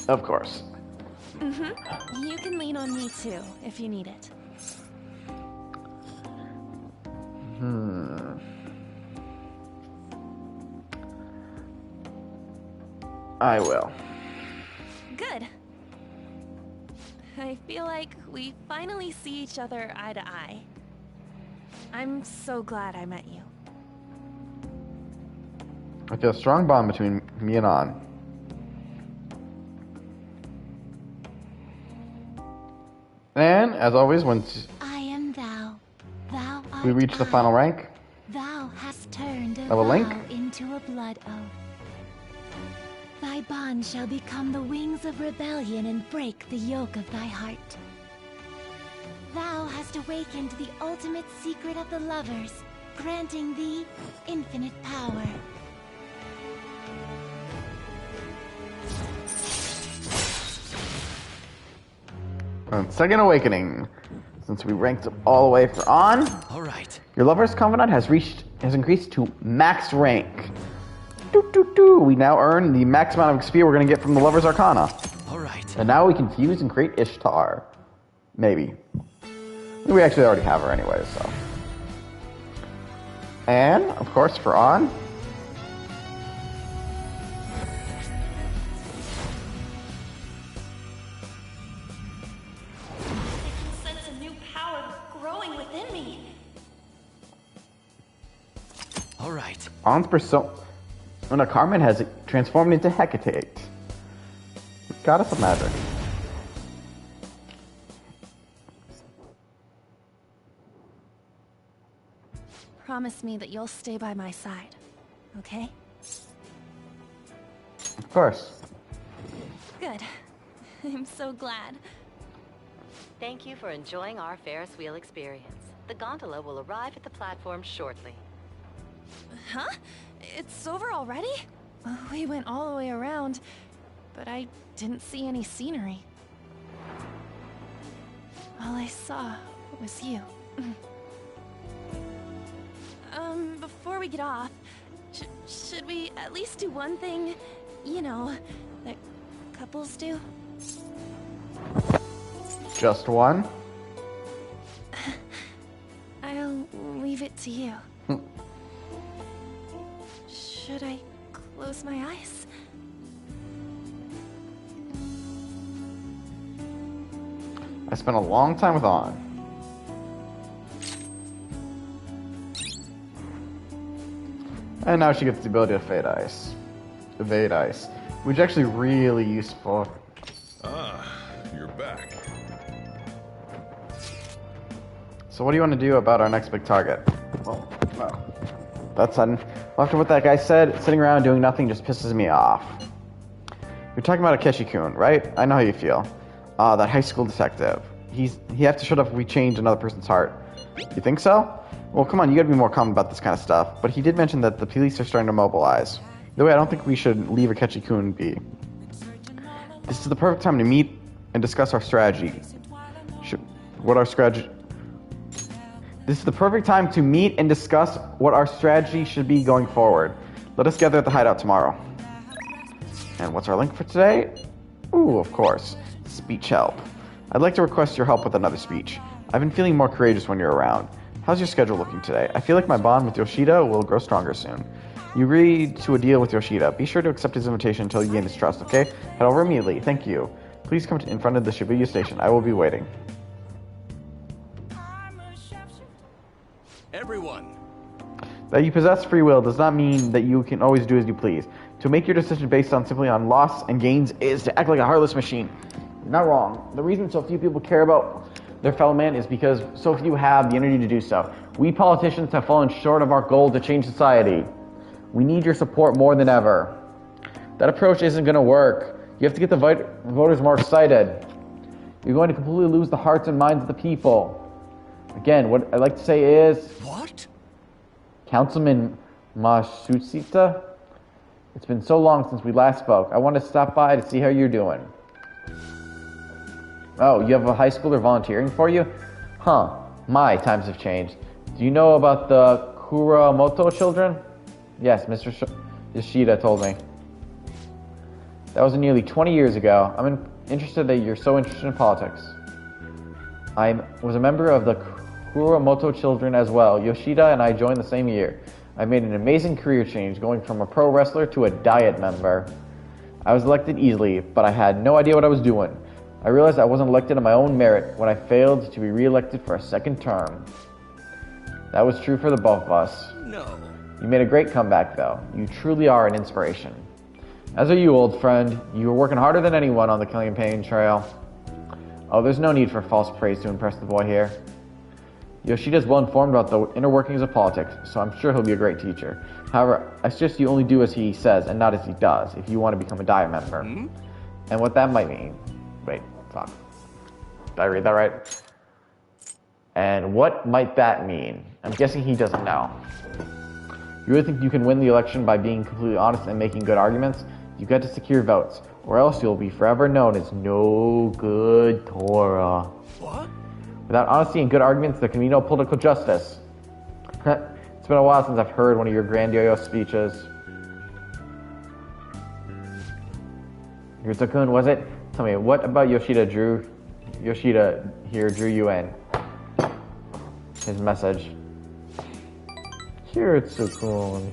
Of course. You can lean on me too, if you need it. I will. Good. I feel like we finally see each other eye to eye. I'm so glad I met you. I feel a strong bond between me and An. And, as always, once I am thou. Thou art we reach the I. final rank, Thou hast turned a Of a link? vow into a blood oath. Thy bond shall become the wings of rebellion and break the yoke of thy heart. Thou hast awakened the ultimate secret of the lovers, granting thee infinite power. and Second Awakening. Since we ranked all the way for on, Alright. your lover's confidant has increased to max rank. We now earn the max amount of XP we're going to get from the Lover's Arcana. Alright. And now we can fuse and create Ishtar. Maybe. We actually already have her anyway, so. And, of course, for on. I can sense a new power growing within me. Alright. On's persona Carmen has transformed into Hecate. Goddess of magic. Promise me that you'll stay by my side, okay? Of course. Good. I'm so glad. Thank you for enjoying our Ferris wheel experience. The gondola will arrive at the platform shortly. Huh? It's over already? We went all the way around, but I didn't see any scenery. All I saw was you. Before we get off, should we at least do one thing, you know, that couples do? Just one? I'll leave it to you. Should I close my eyes? I spent a long time with On. And now she gets the ability to evade ice, which is actually really useful. Ah, you're back. So what do you want to do about our next big target? Well, that's sudden. After what that guy said, sitting around doing nothing just pisses me off. You're talking about Akechi-kun, right? I know how you feel. That high school detective. He has to shut up if we change another person's heart. You think so? Well, come on, you gotta be more calm about this kind of stuff. But he did mention that the police are starting to mobilize. Either way, I don't think we should leave Akechi-kun be. This is the perfect time to meet and discuss our strategy. This is the perfect time to meet and discuss what our strategy should be going forward. Let us gather at the hideout tomorrow. And what's our link for today? Ooh, of course. Speech help. I'd like to request your help with another speech. I've been feeling more courageous when you're around. How's your schedule looking today? I feel like my bond with Yoshida will grow stronger soon. You agreed to a deal with Yoshida. Be sure to accept his invitation until you gain his trust, okay? Head over immediately. Thank you. Please come in front of the Shibuya station. I will be waiting. Everyone! That you possess free will does not mean that you can always do as you please. To make your decision based simply on loss and gains is to act like a heartless machine. You're not wrong. The reason so few people care about their fellow man is because so few have the energy to do so. We politicians have fallen short of our goal to change society. We need your support more than ever. That approach isn't going to work. You have to get the voters more excited. You're going to completely lose the hearts and minds of the people. Again, what I'd like to say is... What? Councilman Matsushita? It's been so long since we last spoke. I want to stop by to see how you're doing. Oh, you have a high schooler volunteering for you? Huh. My, times have changed. Do you know about the Kuramoto children? Yes, Mr. Yoshida told me. That was nearly 20 years ago. I'm interested that you're so interested in politics. I was a member of the Kuramoto children as well. Yoshida and I joined the same year. I made an amazing career change, going from a pro wrestler to a diet member. I was elected easily, but I had no idea what I was doing. I realized I wasn't elected on my own merit when I failed to be re-elected for a second term. That was true for the both of us. No. You made a great comeback, though. You truly are an inspiration. As are you, old friend. You were working harder than anyone on the campaign trail. Oh, there's no need for false praise to impress the boy here. Yoshida's well informed about the inner workings of politics, so I'm sure he'll be a great teacher. However, I suggest you only do as he says and not as he does if you want to become a Dia member. And what that might mean. Wait, fuck. Did I read that right? And what might that mean? I'm guessing he doesn't know. You really think you can win the election by being completely honest and making good arguments? You got to secure votes, or else you'll be forever known as no good Tora. What? Without honesty and good arguments, there can be no political justice. It's been a while since I've heard one of your grandiose speeches. Yuruta-kun, was it? Tell me, what about Yoshida here drew you in? His message. Yuruta-kun.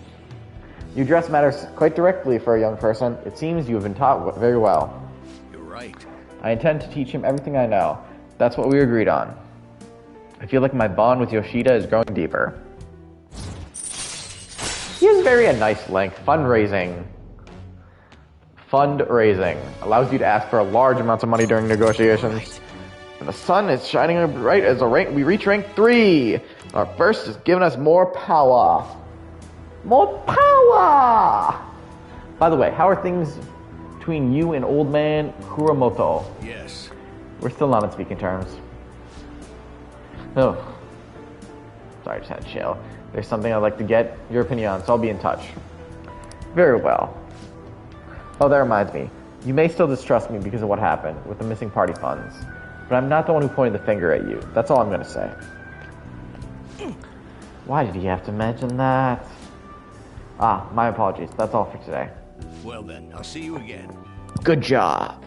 You address matters quite directly for a young person. It seems you have been taught very well. You're right. I intend to teach him everything I know. That's what we agreed on. I feel like my bond with Yoshida is growing deeper. He has very a nice link. Fundraising allows you to ask for large amounts of money during negotiations. And the sun is shining bright as we reach rank 3. Our burst has given us more power. More power! By the way, how are things between you and old man Kuramoto? Yes. We're still not on speaking terms. Oh. Sorry, I just had to chill. There's something I'd like to get your opinion on, so I'll be in touch. Very well. Oh, that reminds me. You may still distrust me because of what happened with the missing party funds. But I'm not the one who pointed the finger at you. That's all I'm going to say. Why did he have to mention that? Ah, my apologies. That's all for today. Well then, I'll see you again. Good job.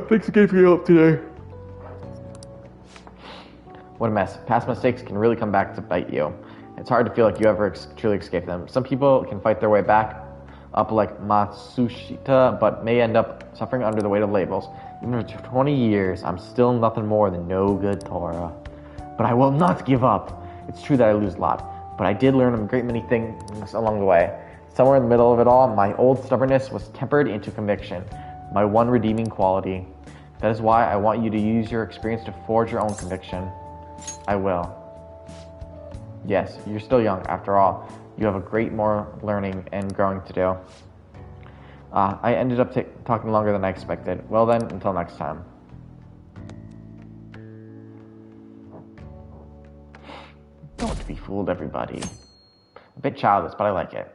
Thanks again for your help today. What a mess. Past mistakes can really come back to bite you. It's hard to feel like you ever truly escape them. Some people can fight their way back up like Matsushita, but may end up suffering under the weight of labels. Even after 20 years, I'm still nothing more than no good Tora. But I will not give up. It's true that I lose a lot, but I did learn a great many things along the way. Somewhere in the middle of it all, my old stubbornness was tempered into conviction, my one redeeming quality. That is why I want you to use your experience to forge your own conviction. I will. Yes, you're still young, after all. You have a great more learning and growing to do. I ended up talking longer than I expected. Well then, until next time. Don't be fooled, everybody. A bit childish, but I like it.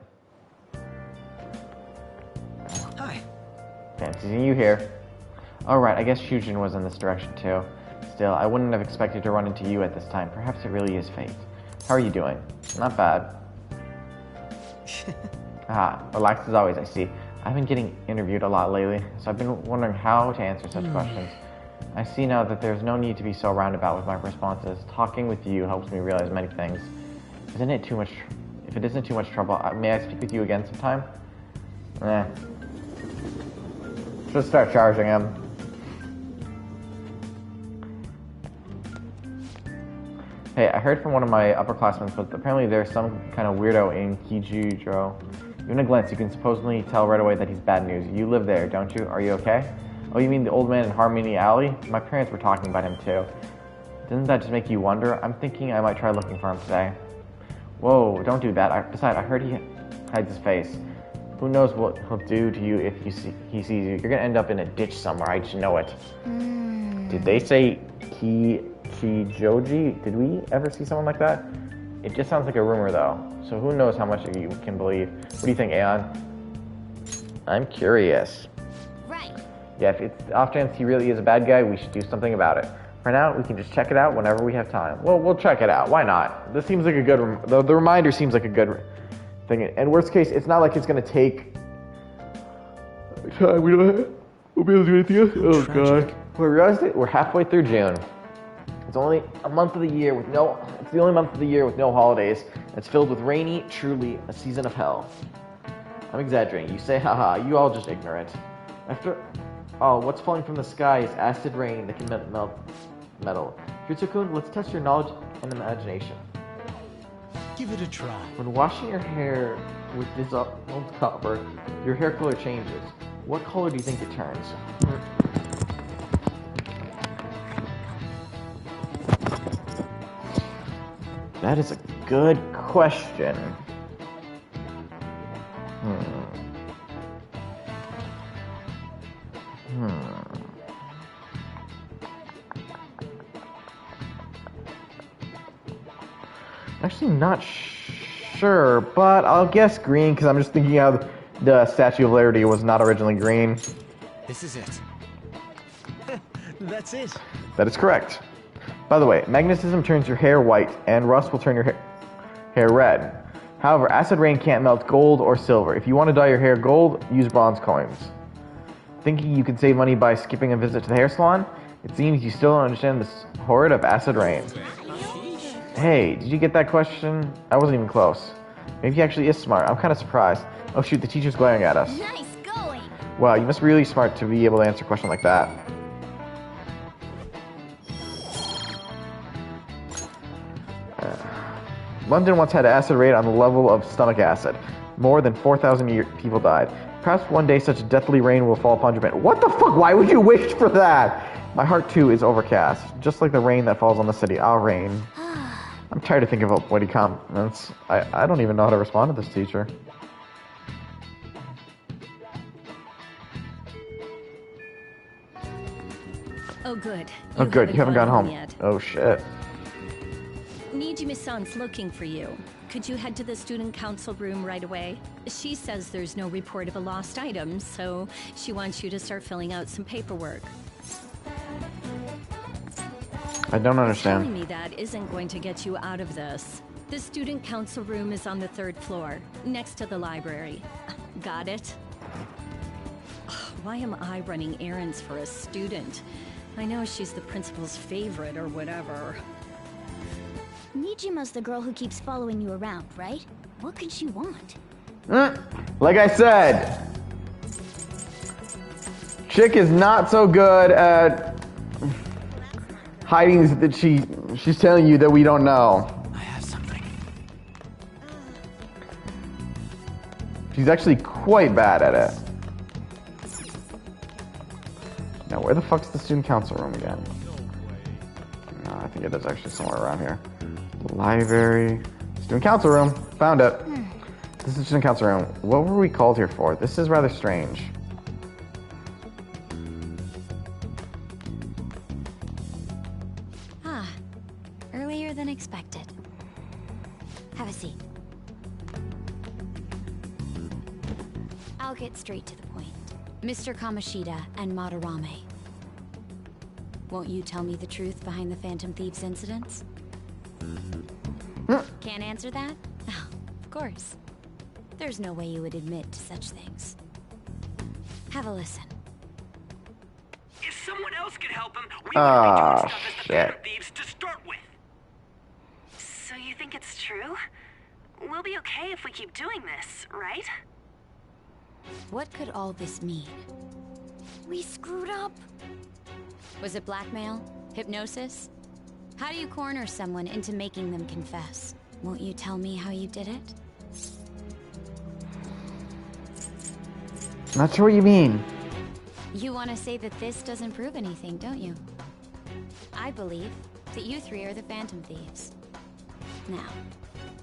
Hi. Fancy seeing you here. Alright, I guess Shujin was in this direction too. Still, I wouldn't have expected to run into you at this time. Perhaps it really is fate. How are you doing? Not bad. Relaxed as always, I see. I've been getting interviewed a lot lately, so I've been wondering how to answer such questions. I see now that there's no need to be so roundabout with my responses. Talking with you helps me realize many things. Isn't it too much? If it isn't too much trouble, may I speak with you again sometime? Should start charging him. Hey, I heard from one of my upperclassmen, but apparently there's some kind of weirdo in Kijiro. Even a glance, you can supposedly tell right away that he's bad news. You live there, don't you? Are you okay? Oh, you mean the old man in Harmony Alley? My parents were talking about him too. Doesn't that just make you wonder? I'm thinking I might try looking for him today. Whoa, don't do that. Besides, I heard he hides his face. Who knows what he'll do to you if he sees you. You're gonna end up in a ditch somewhere, I just know it. Did they say Kijoji? Did we ever see someone like that? It just sounds like a rumor though, so who knows how much of you can believe. What do you think, Aeon? I'm curious. Right. Yeah, if it's off chance he really is a bad guy, we should do something about it. For now, we can just check it out whenever we have time. Well, we'll check it out. Why not? This seems like a good... The reminder seems like a good thing. And worst case, it's not like it's going to take... time. We'll be able to do anything else. Oh, God. We realized it. We're halfway through June. It's only a month of the year with no... It's the only month of the year with no holidays. It's filled with rainy, truly a season of hell. I'm exaggerating. You say, haha, you all just ignorant. After all, what's falling from the sky is acid rain that can melt metal. Yuruta-kun, let's test your knowledge and imagination. Give it a try. When washing your hair with dissolved copper, your hair color changes. What color do you think it turns? That is a good question. Actually, not sure, but I'll guess green because I'm just thinking how the Statue of Liberty was not originally green. This is it. That's it. That is correct. By the way, magnetism turns your hair white, and rust will turn your hair red. However, acid rain can't melt gold or silver. If you want to dye your hair gold, use bronze coins. Thinking you can save money by skipping a visit to the hair salon? It seems you still don't understand this horrid of acid rain. Hey, did you get that question? I wasn't even close. Maybe he actually is smart. I'm kind of surprised. Oh shoot, the teacher's glaring at us. Nice going. Wow, you must be really smart to be able to answer a question like that. London once had acid rain on the level of stomach acid. More than 4,000 people died. Perhaps one day such deathly rain will fall upon Japan. What the fuck? Why would you wish for that? My heart too is overcast, just like the rain that falls on the city. Ah, rain. I'm tired of thinking of witty comments. I don't even know how to respond to this teacher. Oh, good. Oh, good. You haven't gone home yet. Oh, shit. Nijimi-san's looking for you. Could you head to the student council room right away? She says there's no report of a lost item, so she wants you to start filling out some paperwork. I don't understand. Telling me that isn't going to get you out of this. The student council room is on the 3rd floor, next to the library. Got it? Why am I running errands for a student? I know she's the principal's favorite or whatever. Nijima's the girl who keeps following you around, right? What could she want? Like I said, Chick is not so good at hiding that she's telling you that we don't know. I have something. She's actually quite bad at it. Now, where the fuck's the student council room again? No, I think it is actually somewhere around here. Library, student council room, found it. This is student council room. What were we called here for? This is rather strange. Earlier than expected. Have a seat. I'll get straight to the point. Mr. Kamoshida and Madarame. Won't you tell me the truth behind the Phantom Thieves incidents? Can't answer that? Oh, of course. There's no way you would admit to such things. Have a listen. If someone else could help him, we wouldn't be doing stuff as the Phantom shit. Thieves to start with. So you think it's true? We'll be okay if we keep doing this, right? What could all this mean? We screwed up. Was it blackmail? Hypnosis? How do you corner someone into making them confess? Won't you tell me how you did it? Not sure what you mean. You want to say that this doesn't prove anything, don't you? I believe that you three are the Phantom Thieves. Now,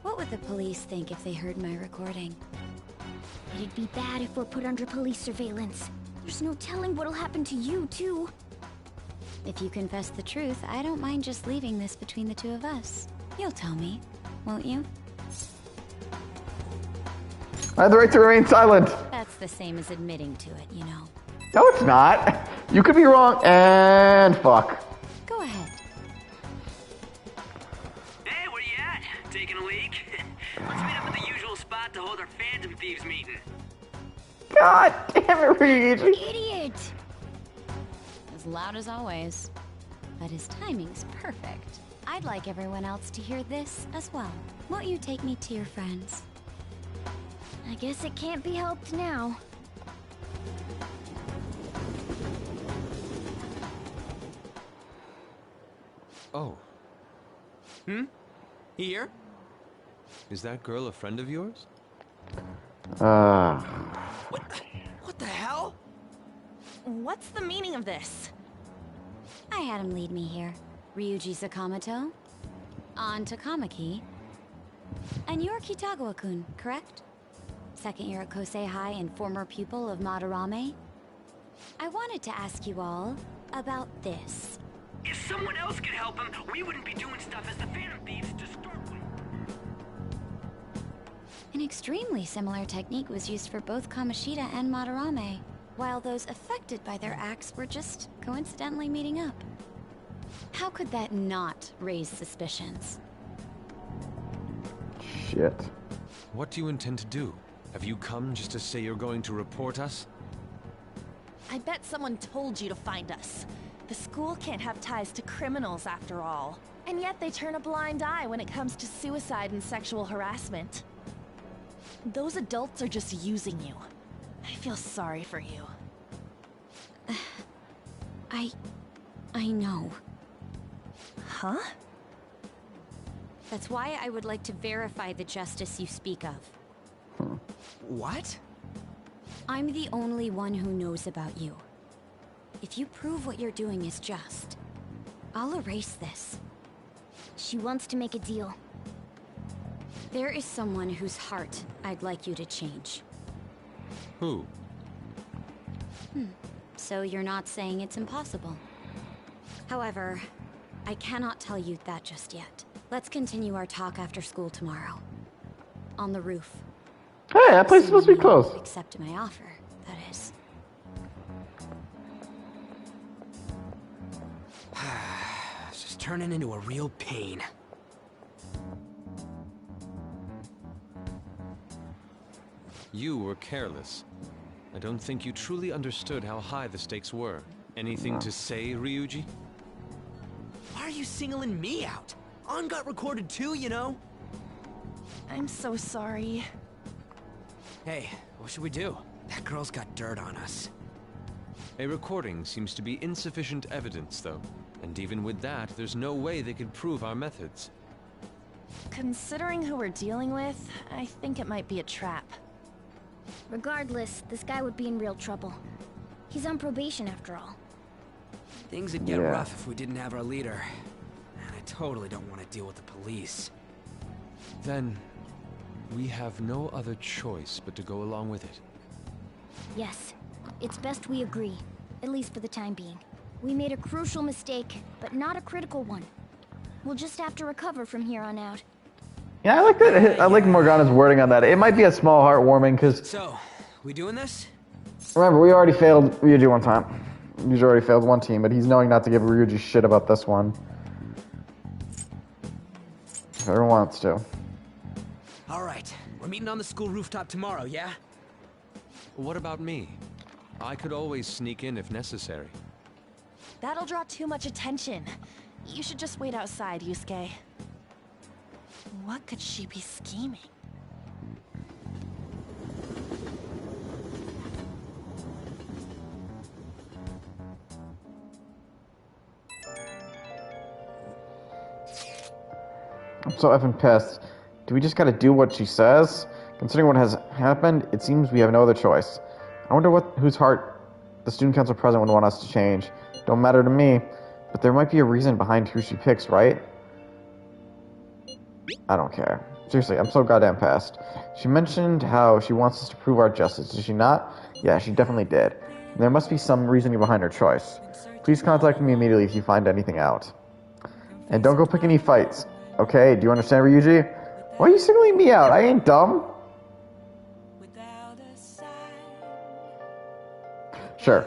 what would the police think if they heard my recording? It'd be bad if we're put under police surveillance. There's no telling what'll happen to you, too. If you confess the truth, I don't mind just leaving this between the two of us. You'll tell me, won't you? I have the right to remain silent. That's the same as admitting to it, you know. No, it's not. You could be wrong and fuck. Go ahead. Hey, where you at? Taking a leak? Let's meet up at the usual spot to hold our Phantom Thieves meeting. God damn it, Reed. Idiot! As loud as always. But his timing's perfect. I'd like everyone else to hear this as well. Won't you take me to your friends? I guess it can't be helped now. Oh, Here? is that girl a friend of yours? What the hell? What's the meaning of this? I had him lead me here. Ryuji Sakamoto, on Takamaki, and you're Kitagawa-kun, correct? Second year at Kosei High and former pupil of Madarame. I wanted to ask you all about this. If someone else could help him, we wouldn't be doing stuff as the Phantom Thieves to start with. An extremely similar technique was used for both Kamoshida and Madarame, while those affected by their acts were just coincidentally meeting up. How could that not raise suspicions? Shit. What do you intend to do? Have you come just to say you're going to report us? I bet someone told you to find us. The school can't have ties to criminals after all. And yet they turn a blind eye when it comes to suicide and sexual harassment. Those adults are just using you. I feel sorry for you. I know. Huh? That's why I would like to verify the justice you speak of. What? I'm the only one who knows about you. If you prove what you're doing is just, I'll erase this. She wants to make a deal. There is someone whose heart I'd like you to change. Who? So you're not saying it's impossible. However, I cannot tell you that just yet. Let's continue our talk after school tomorrow. On the roof. Hey, that place is supposed to be close. Accept my offer, that is. It's just turning into a real pain. You were careless. I don't think you truly understood how high the stakes were. Anything to say, Ryuji? Why are you singling me out? On got recorded too, you know? I'm so sorry. Hey, what should we do? That girl's got dirt on us. A recording seems to be insufficient evidence, though. And even with that, there's no way they could prove our methods. Considering who we're dealing with, I think it might be a trap. Regardless, this guy would be in real trouble. He's on probation after all. Things would get rough if we didn't have our leader. And I totally don't want to deal with the police. Then, we have no other choice but to go along with it. Yes, it's best we agree, at least for the time being. We made a crucial mistake, but not a critical one. We'll just have to recover from here on out. Yeah, I like that. I like Morgana's wording on that. It might be a small heartwarming because. So, we doing this? Remember, we already failed Ryuji one time. Ryuji already failed one team, but he's knowing not to give Ryuji shit about this one. If everyone wants to. Alright, we're meeting on the school rooftop tomorrow, yeah? What about me? I could always sneak in if necessary. That'll draw too much attention. You should just wait outside, Yusuke. What could she be scheming? I'm so effing pissed. Do we just gotta do what she says? Considering what has happened, it seems we have no other choice. I wonder whose heart the student council president would want us to change. Don't matter to me, but there might be a reason behind who she picks, right? I don't care. Seriously, I'm so goddamn pissed. She mentioned how she wants us to prove our justice, did she not? Yeah, she definitely did. And there must be some reasoning behind her choice. Please contact me immediately if you find anything out. And don't go pick any fights, okay? Do you understand, Ryuji? Why are you singling me out? I ain't dumb. Sure.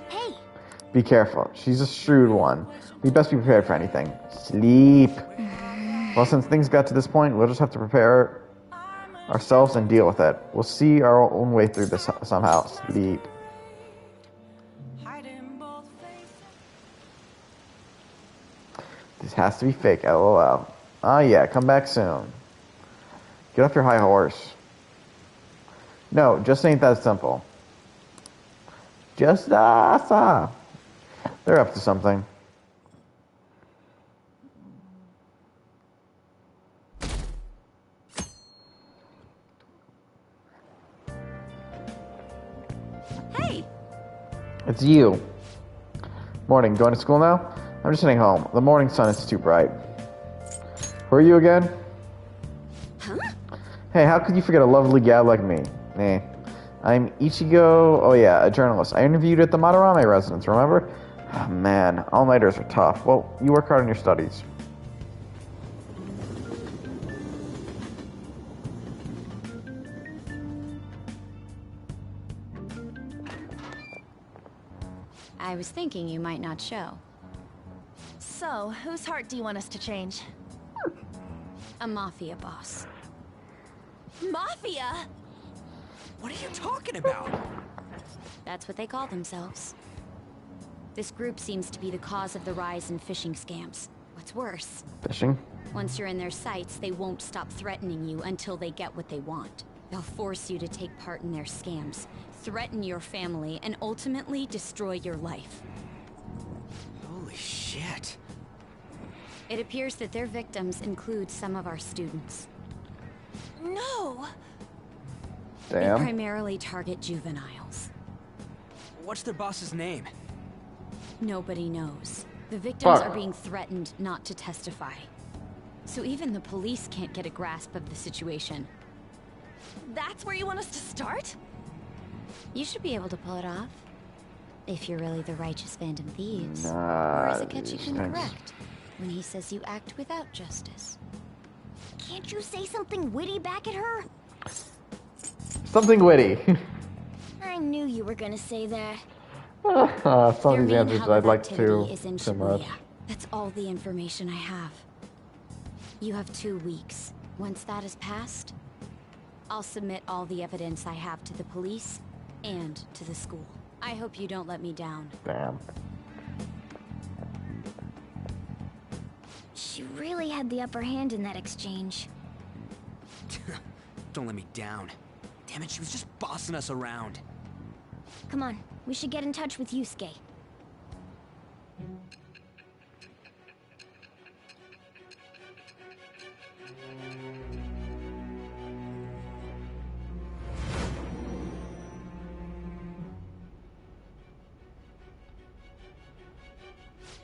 Hey! Be careful. She's a shrewd one. We best be prepared for anything. Sleep. Well, since things got to this point, we'll just have to prepare ourselves and deal with it. We'll see our own way through this somehow. Sleep. This has to be fake, LOL. Ah, yeah, come back soon. Get off your high horse. No, just ain't that simple. Just they're up to something. It's you. Morning, going to school now? I'm just heading home. The morning sun is too bright. Who are you again? Huh? Hey, how could you forget a lovely gal like me? I'm Ichigo. Oh yeah, a journalist. I interviewed at the Madarame residence, remember? Oh, man, all-nighters are tough. Well, you work hard on your studies. I was thinking you might not show. So, whose heart do you want us to change? A mafia boss. Mafia? What are you talking about? That's what they call themselves. This group seems to be the cause of the rise in phishing scams. What's worse? Fishing? Once you're in their sights, they won't stop threatening you until they get what they want. They'll force you to take part in their scams, threaten your family, and ultimately destroy your life. Holy shit. It appears that their victims include some of our students. No! Damn. They primarily target juveniles. What's their boss's name? Nobody knows. The victims Fuck. are being threatened not to testify. So even the police can't get a grasp of the situation. That's where you want us to start? You should be able to pull it off. If you're really the righteous Phantom Thieves. Nah, Or is Akechi-kun thanks. correct when he says you act without justice? Can't you say something witty back at her? Something witty. I knew you were gonna say that. Some of these Their main answers hub I'd of like activity to is in too much. Shibuya. That's all the information I have. You have 2 weeks. Once that is passed, I'll submit all the evidence I have to the police and to the school. I hope you don't let me down. Damn. She really had the upper hand in that exchange. Don't let me down. Damn it, she was just bossing us around. Come on, we should get in touch with Yusuke.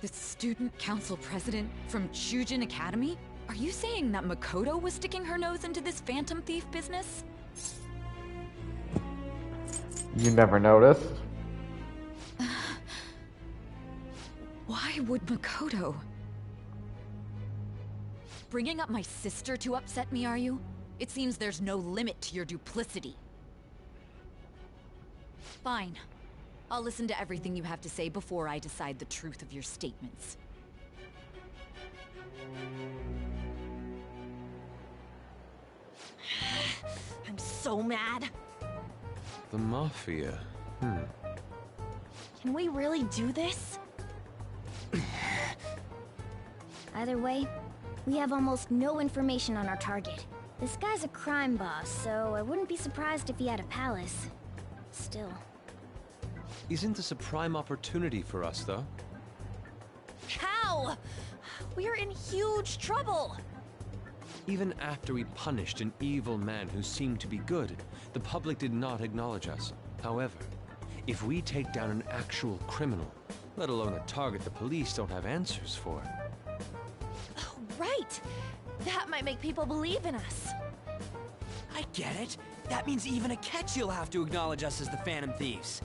The student council president from Chujin Academy? Are you saying that Makoto was sticking her nose into this phantom thief business? You never noticed? Why would Makoto? Bringing up my sister to upset me, are you? It seems there's no limit to your duplicity. Fine. I'll listen to everything you have to say before I decide the truth of your statements. I'm so mad. The Mafia. Can we really do this? Either way, we have almost no information on our target. This guy's a crime boss, so I wouldn't be surprised if he had a palace. Still. Isn't this a prime opportunity for us, though? How? We're in huge trouble. Even after we punished an evil man who seemed to be good, the public did not acknowledge us. However, if we take down an actual criminal, let alone a target the police don't have answers for. Right. That might make people believe in us. I get it. That means even Akechi will have to acknowledge us as the Phantom Thieves.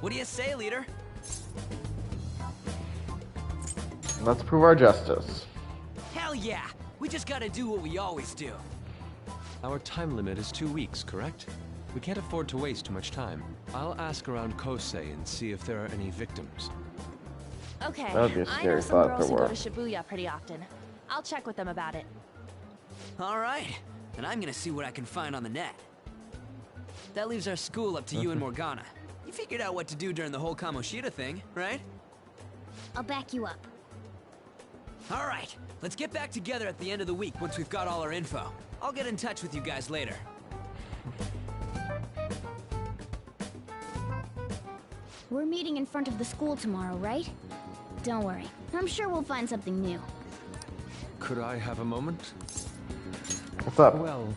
What do you say, leader? Let's prove our justice. Hell yeah! We just gotta do what we always do. Our time limit is 2 weeks, correct? We can't afford to waste too much time. I'll ask around Kosei and see if there are any victims. Okay, That would be a I scary know some thought girls to who go work. to Shibuya pretty often. I'll check with them about it. Alright, then I'm gonna see what I can find on the net. That leaves our school up to you and Morgana. You figured out what to do during the whole Kamoshida thing, right? I'll back you up. Alright, let's get back together at the end of the week once we've got all our info. I'll get in touch with you guys later. We're meeting in front of the school tomorrow, right? Don't worry. I'm sure we'll find something new. Could I have a moment? What's up? Well,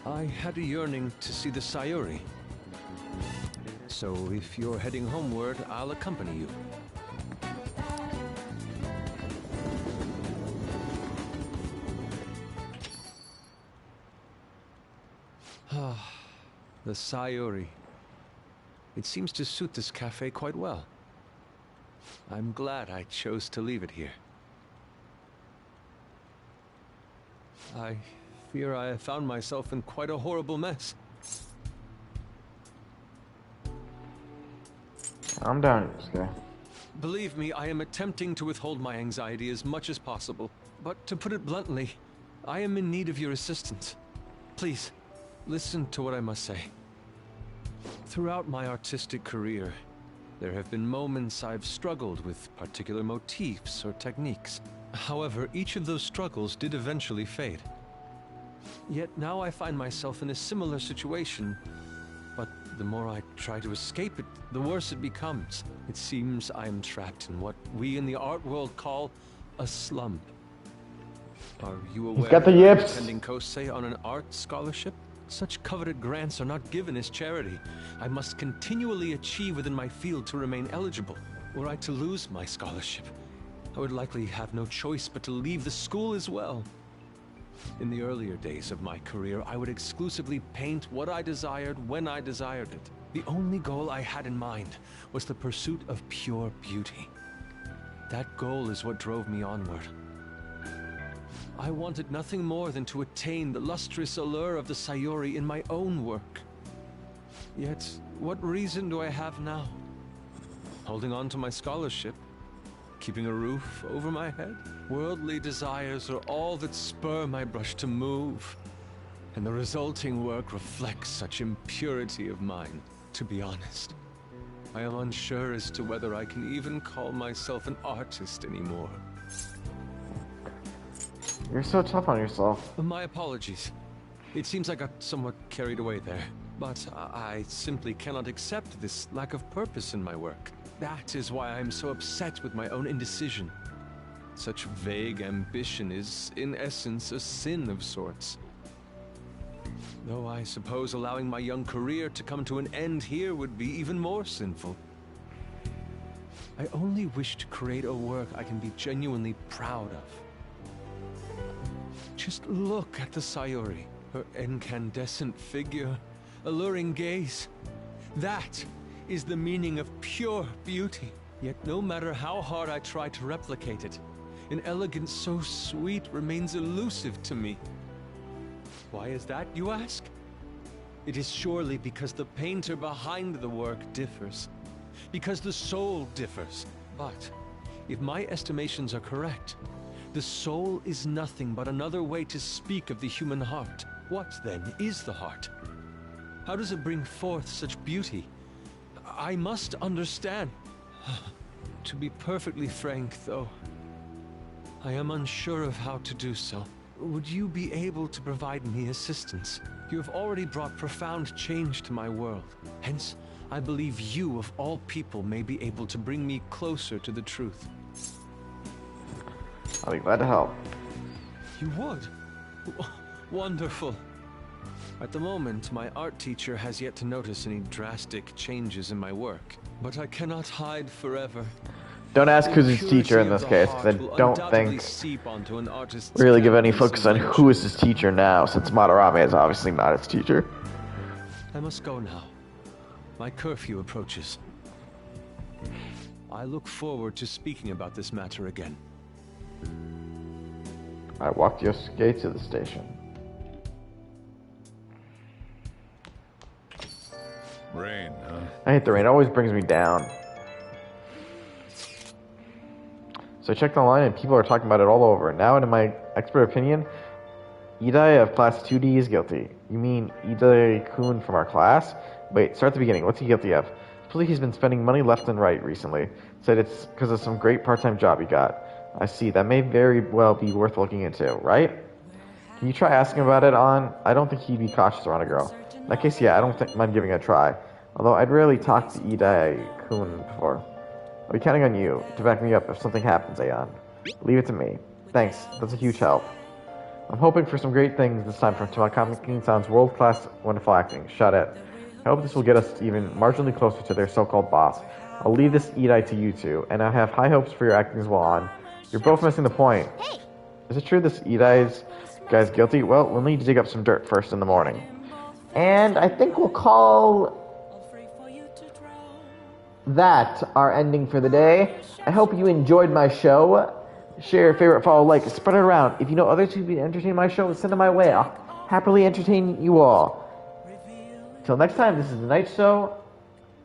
I had a yearning to see the Sayuri. So if you're heading homeward, I'll accompany you. The Sayuri. It seems to suit this cafe quite well. I'm glad I chose to leave it here. I fear I have found myself in quite a horrible mess. I'm down with this guy. Believe me, I am attempting to withhold my anxiety as much as possible. But to put it bluntly, I am in need of your assistance. Please, listen to what I must say. Throughout my artistic career, there have been moments I've struggled with particular motifs or techniques. However, each of those struggles did eventually fade. Yet now I find myself in a similar situation, but the more I try to escape it, the worse it becomes. It seems I am trapped in what we in the art world call a slump. Are you aware got the yips. of attending Kosei on an art scholarship? Such coveted grants are not given as charity. I must continually achieve within my field to remain eligible. Were I to lose my scholarship, I would likely have no choice but to leave the school as well. In the earlier days of my career, I would exclusively paint what I desired when I desired it. The only goal I had in mind was the pursuit of pure beauty. That goal is what drove me onward. I wanted nothing more than to attain the lustrous allure of the Sayuri in my own work. Yet, what reason do I have now? Holding on to my scholarship? Keeping a roof over my head? Worldly desires are all that spur my brush to move. And the resulting work reflects such impurity of mind. To be honest, I am unsure as to whether I can even call myself an artist anymore. You're so tough on yourself. My apologies. It seems I got somewhat carried away there. But I simply cannot accept this lack of purpose in my work. That is why I'm so upset with my own indecision. Such vague ambition is, in essence, a sin of sorts. Though I suppose allowing my young career to come to an end here would be even more sinful. I only wish to create a work I can be genuinely proud of. Just look at the Sayuri, her incandescent figure, alluring gaze. That is the meaning of pure beauty. Yet no matter how hard I try to replicate it, an elegance so sweet remains elusive to me. Why is that, you ask? It is surely because the painter behind the work differs. Because the soul differs. But if my estimations are correct, the soul is nothing but another way to speak of the human heart. What, then, is the heart? How does it bring forth such beauty? I must understand. To be perfectly frank, though, I am unsure of how to do so. Would you be able to provide me assistance? You have already brought profound change to my world. Hence, I believe you, of all people, may be able to bring me closer to the truth. I'll be glad to help. You would? Wonderful. At the moment, my art teacher has yet to notice any drastic changes in my work. But I cannot hide forever. Don't ask who's his teacher in this case, because I don't think really give any focus on who is his teacher now, since Madarame is obviously not his teacher. I must go now. My curfew approaches. I look forward to speaking about this matter again. I walked Yosuke to the station. Rain, huh? I hate the rain. It always brings me down. So I checked online and people are talking about it all over. Now, in my expert opinion, Idai of class 2D is guilty. You mean Idai-kun from our class? Wait, start at the beginning. What's he guilty of? Supposedly he's been spending money left and right recently. Said it's because of some great part-time job he got. I see. That may very well be worth looking into, right? Can you try asking about it on? I don't think he'd be cautious around a girl. In that case, yeah, I don't mind giving it a try. Although I'd rarely talked to Idai-kun before. I'll be counting on you to back me up if something happens, Aeon. Leave it to me. Thanks, that's a huge help. I'm hoping for some great things this time from Tamakami King-san's world-class wonderful acting. Shut it. I hope this will get us even marginally closer to their so-called boss. I'll leave this Edai to you two, and I have high hopes for your acting as well on. You're both missing the point. Hey! Is it true this Edai's guy's guilty? Well, we'll need to dig up some dirt first in the morning. And I think we'll call that our ending for the day. I hope you enjoyed my show. Share your favorite, follow, like, spread it around. If you know others who'd be entertained by my show, send them my way. I'll happily entertain you all. Till next time, this is The Night Show,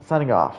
signing off.